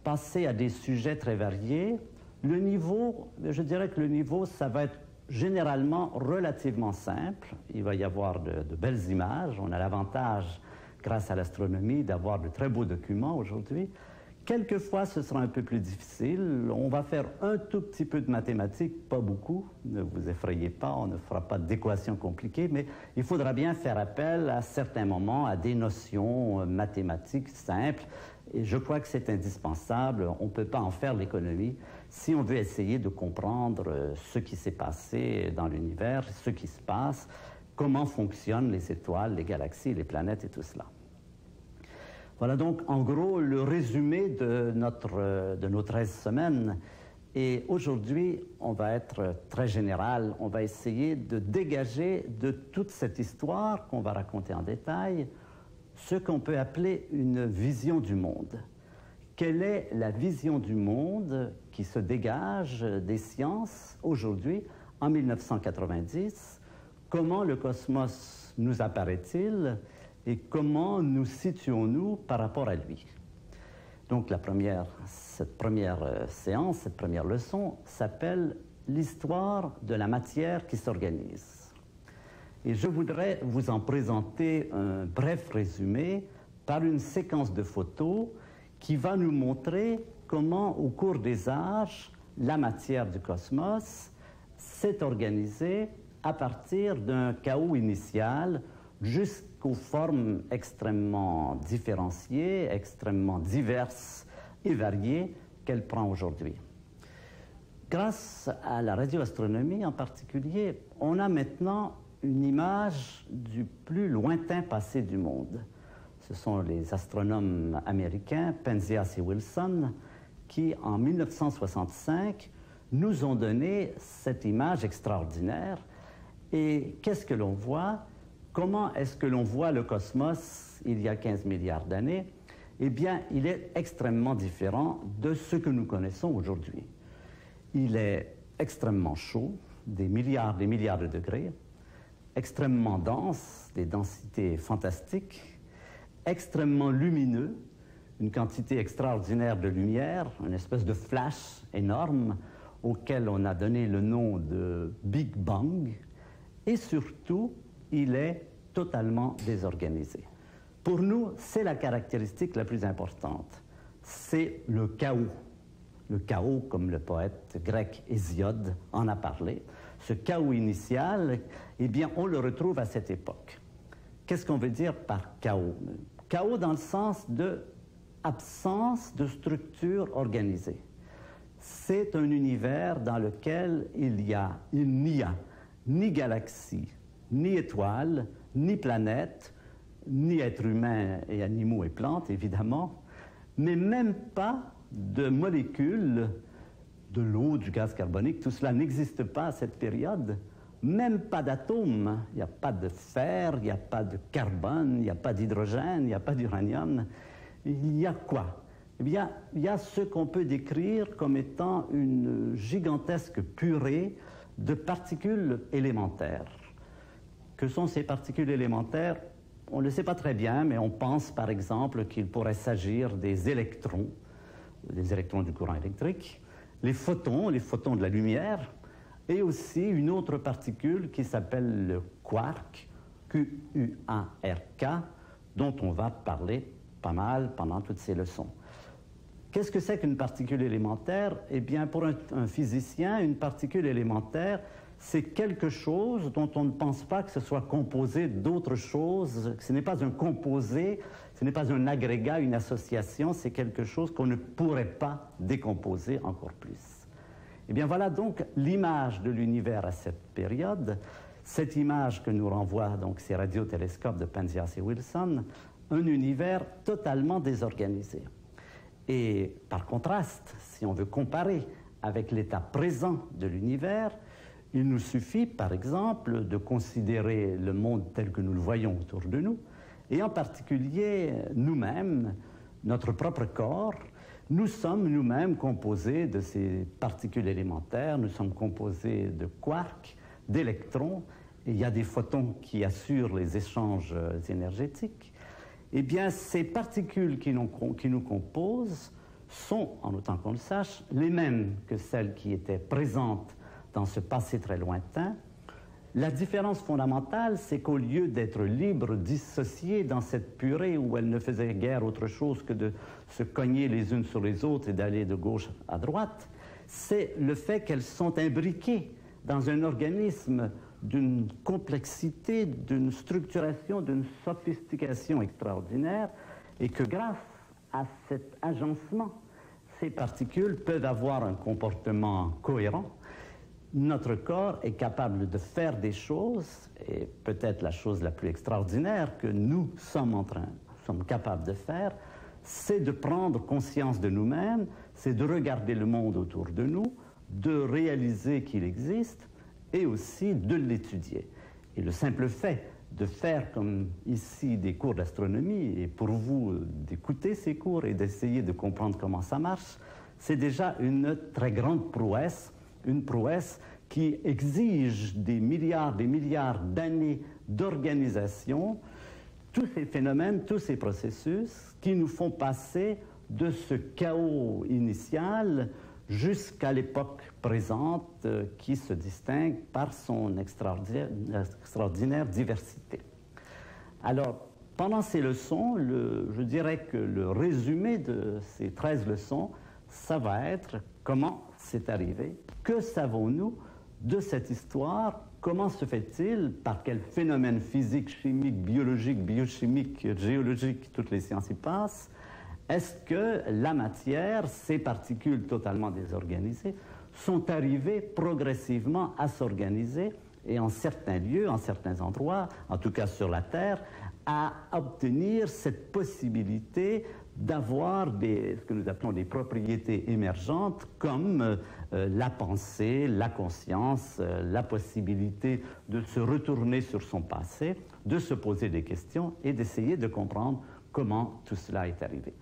passer à des sujets très variés. Le niveau, je dirais que le niveau, ça va être généralement relativement simple. Il va y avoir de belles images. On a l'avantage, grâce à l'astronomie, d'avoir de très beaux documents aujourd'hui. Quelquefois, ce sera un peu plus difficile. On va faire un tout petit peu de mathématiques, pas beaucoup. Ne vous effrayez pas, on ne fera pas d'équations compliquées, mais il faudra bien faire appel à certains moments à des notions mathématiques simples. Et je crois que c'est indispensable. On ne peut pas en faire l'économie si on veut essayer de comprendre ce qui s'est passé dans l'univers, ce qui se passe, comment fonctionnent les étoiles, les galaxies, les planètes et tout cela. Voilà donc en gros le résumé de nos 13 semaines. Et aujourd'hui, on va être très général. On va essayer de dégager de toute cette histoire qu'on va raconter en détail ce qu'on peut appeler une vision du monde. Quelle est la vision du monde qui se dégage des sciences aujourd'hui, en 1990? Comment le cosmos nous apparaît-il et comment nous situons-nous par rapport à lui? Donc cette première séance, cette première leçon s'appelle « L'histoire de la matière qui s'organise ». Et je voudrais vous en présenter un bref résumé par une séquence de photos qui va nous montrer comment, au cours des âges, la matière du cosmos s'est organisée à partir d'un chaos initial jusqu'aux formes extrêmement différenciées, extrêmement diverses et variées qu'elle prend aujourd'hui. Grâce à la radioastronomie en particulier, on a maintenant une image du plus lointain passé du monde. Ce sont les astronomes américains Penzias et Wilson qui, en 1965, nous ont donné cette image extraordinaire. Et qu'est-ce que l'on voit? Comment est-ce que l'on voit le cosmos il y a 15 milliards d'années? Eh bien, il est extrêmement différent de ce que nous connaissons aujourd'hui. Il est extrêmement chaud, des milliards de degrés, extrêmement dense, des densités fantastiques, extrêmement lumineux, une quantité extraordinaire de lumière, une espèce de flash énorme auquel on a donné le nom de Big Bang, et surtout, il est totalement désorganisé. Pour nous, c'est la caractéristique la plus importante. C'est le chaos. Le chaos, comme le poète grec Hésiode en a parlé. Ce chaos initial, eh bien, on le retrouve à cette époque. Qu'est-ce qu'on veut dire par chaos? Chaos dans le sens de absence de structure organisée. C'est un univers dans lequel il n'y a ni galaxie, ni étoiles, ni planètes, ni êtres humains et animaux et plantes, évidemment, mais même pas de molécules, de l'eau, du gaz carbonique, tout cela n'existe pas à cette période, même pas d'atomes, il n'y a pas de fer, il n'y a pas de carbone, il n'y a pas d'hydrogène, il n'y a pas d'uranium. Il y a quoi? Eh bien, il y a ce qu'on peut décrire comme étant une gigantesque purée de particules élémentaires. Que sont ces particules élémentaires? On ne le sait pas très bien, mais on pense par exemple qu'il pourrait s'agir des électrons du courant électrique, les photons de la lumière, et aussi une autre particule qui s'appelle le quark, Q-U-A-R-K, dont on va parler pas mal pendant toutes ces leçons. Qu'est-ce que c'est qu'une particule élémentaire? Eh bien, pour un physicien, une particule élémentaire, c'est quelque chose dont on ne pense pas que ce soit composé d'autres choses, que ce n'est pas un composé, ce n'est pas un agrégat, une association, c'est quelque chose qu'on ne pourrait pas décomposer encore plus. Eh bien, voilà donc l'image de l'univers à cette période, cette image que nous renvoient donc ces radiotélescopes de Penzias et Wilson, un univers totalement désorganisé. Et par contraste, si on veut comparer avec l'état présent de l'univers, il nous suffit, par exemple, de considérer le monde tel que nous le voyons autour de nous, et en particulier nous-mêmes, notre propre corps. Nous sommes nous-mêmes composés de ces particules élémentaires, nous sommes composés de quarks, d'électrons, et il y a des photons qui assurent les échanges énergétiques. Eh bien, ces particules qui nous composent sont, en autant qu'on le sache, les mêmes que celles qui étaient présentes dans ce passé très lointain. La différence fondamentale, c'est qu'au lieu d'être libres, dissociées dans cette purée où elles ne faisaient guère autre chose que de se cogner les unes sur les autres et d'aller de gauche à droite, c'est le fait qu'elles sont imbriquées dans un organisme d'une complexité, d'une structuration, d'une sophistication extraordinaire, et que grâce à cet agencement, ces particules peuvent avoir un comportement cohérent. Notre corps est capable de faire des choses, et peut-être la chose la plus extraordinaire que nous sommes capables de faire, c'est de prendre conscience de nous-mêmes, c'est de regarder le monde autour de nous, de réaliser qu'il existe, et aussi de l'étudier. Et le simple fait de faire comme ici des cours d'astronomie, et pour vous d'écouter ces cours et d'essayer de comprendre comment ça marche, c'est déjà une très grande prouesse, une prouesse qui exige des milliards d'années d'organisation, tous ces phénomènes, tous ces processus qui nous font passer de ce chaos initial jusqu'à l'époque présente qui se distingue par son extraordinaire diversité. Alors, pendant ces leçons, je dirais que le résumé de ces 13 leçons, ça va être Comment c'est arrivé? Que savons-nous de cette histoire? Comment se fait-il, par quel phénomène physique, chimique, biologique, biochimique, géologique, toutes les sciences y passent, est-ce que la matière, ces particules totalement désorganisées, sont arrivées progressivement à s'organiser et en certains lieux, en certains endroits, en tout cas sur la Terre, à obtenir cette possibilité d'avoir ce que nous appelons des propriétés émergentes comme la pensée, la conscience, la possibilité de se retourner sur son passé, de se poser des questions et d'essayer de comprendre comment tout cela est arrivé.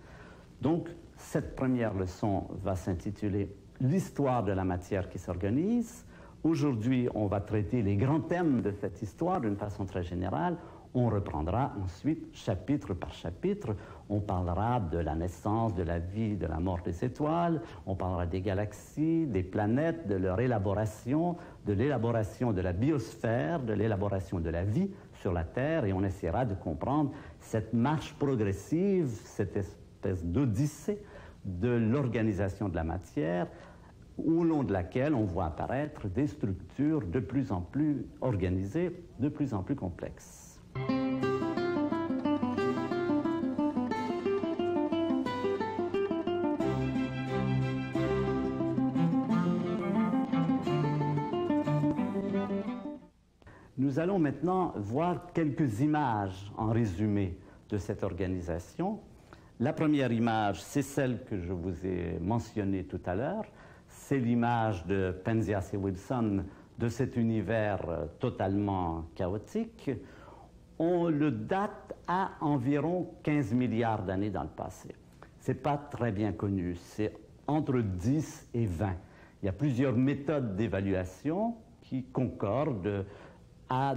Donc, cette première leçon va s'intituler « L'histoire de la matière qui s'organise ». Aujourd'hui, on va traiter les grands thèmes de cette histoire d'une façon très générale. On reprendra ensuite, chapitre par chapitre, on parlera de la naissance, de la vie, de la mort des étoiles, on parlera des galaxies, des planètes, de leur élaboration, de l'élaboration de la biosphère, de l'élaboration de la vie sur la Terre, et on essaiera de comprendre cette marche progressive, cette espèce d'odyssée de l'organisation de la matière, au long de laquelle on voit apparaître des structures de plus en plus organisées, de plus en plus complexes. Nous allons maintenant voir quelques images en résumé de cette organisation. La première image, c'est celle que je vous ai mentionnée tout à l'heure. C'est l'image de Penzias et Wilson de cet univers totalement chaotique. On le date à environ 15 milliards d'années dans le passé. Ce n'est pas très bien connu, c'est entre 10 et 20. Il y a plusieurs méthodes d'évaluation qui concordent à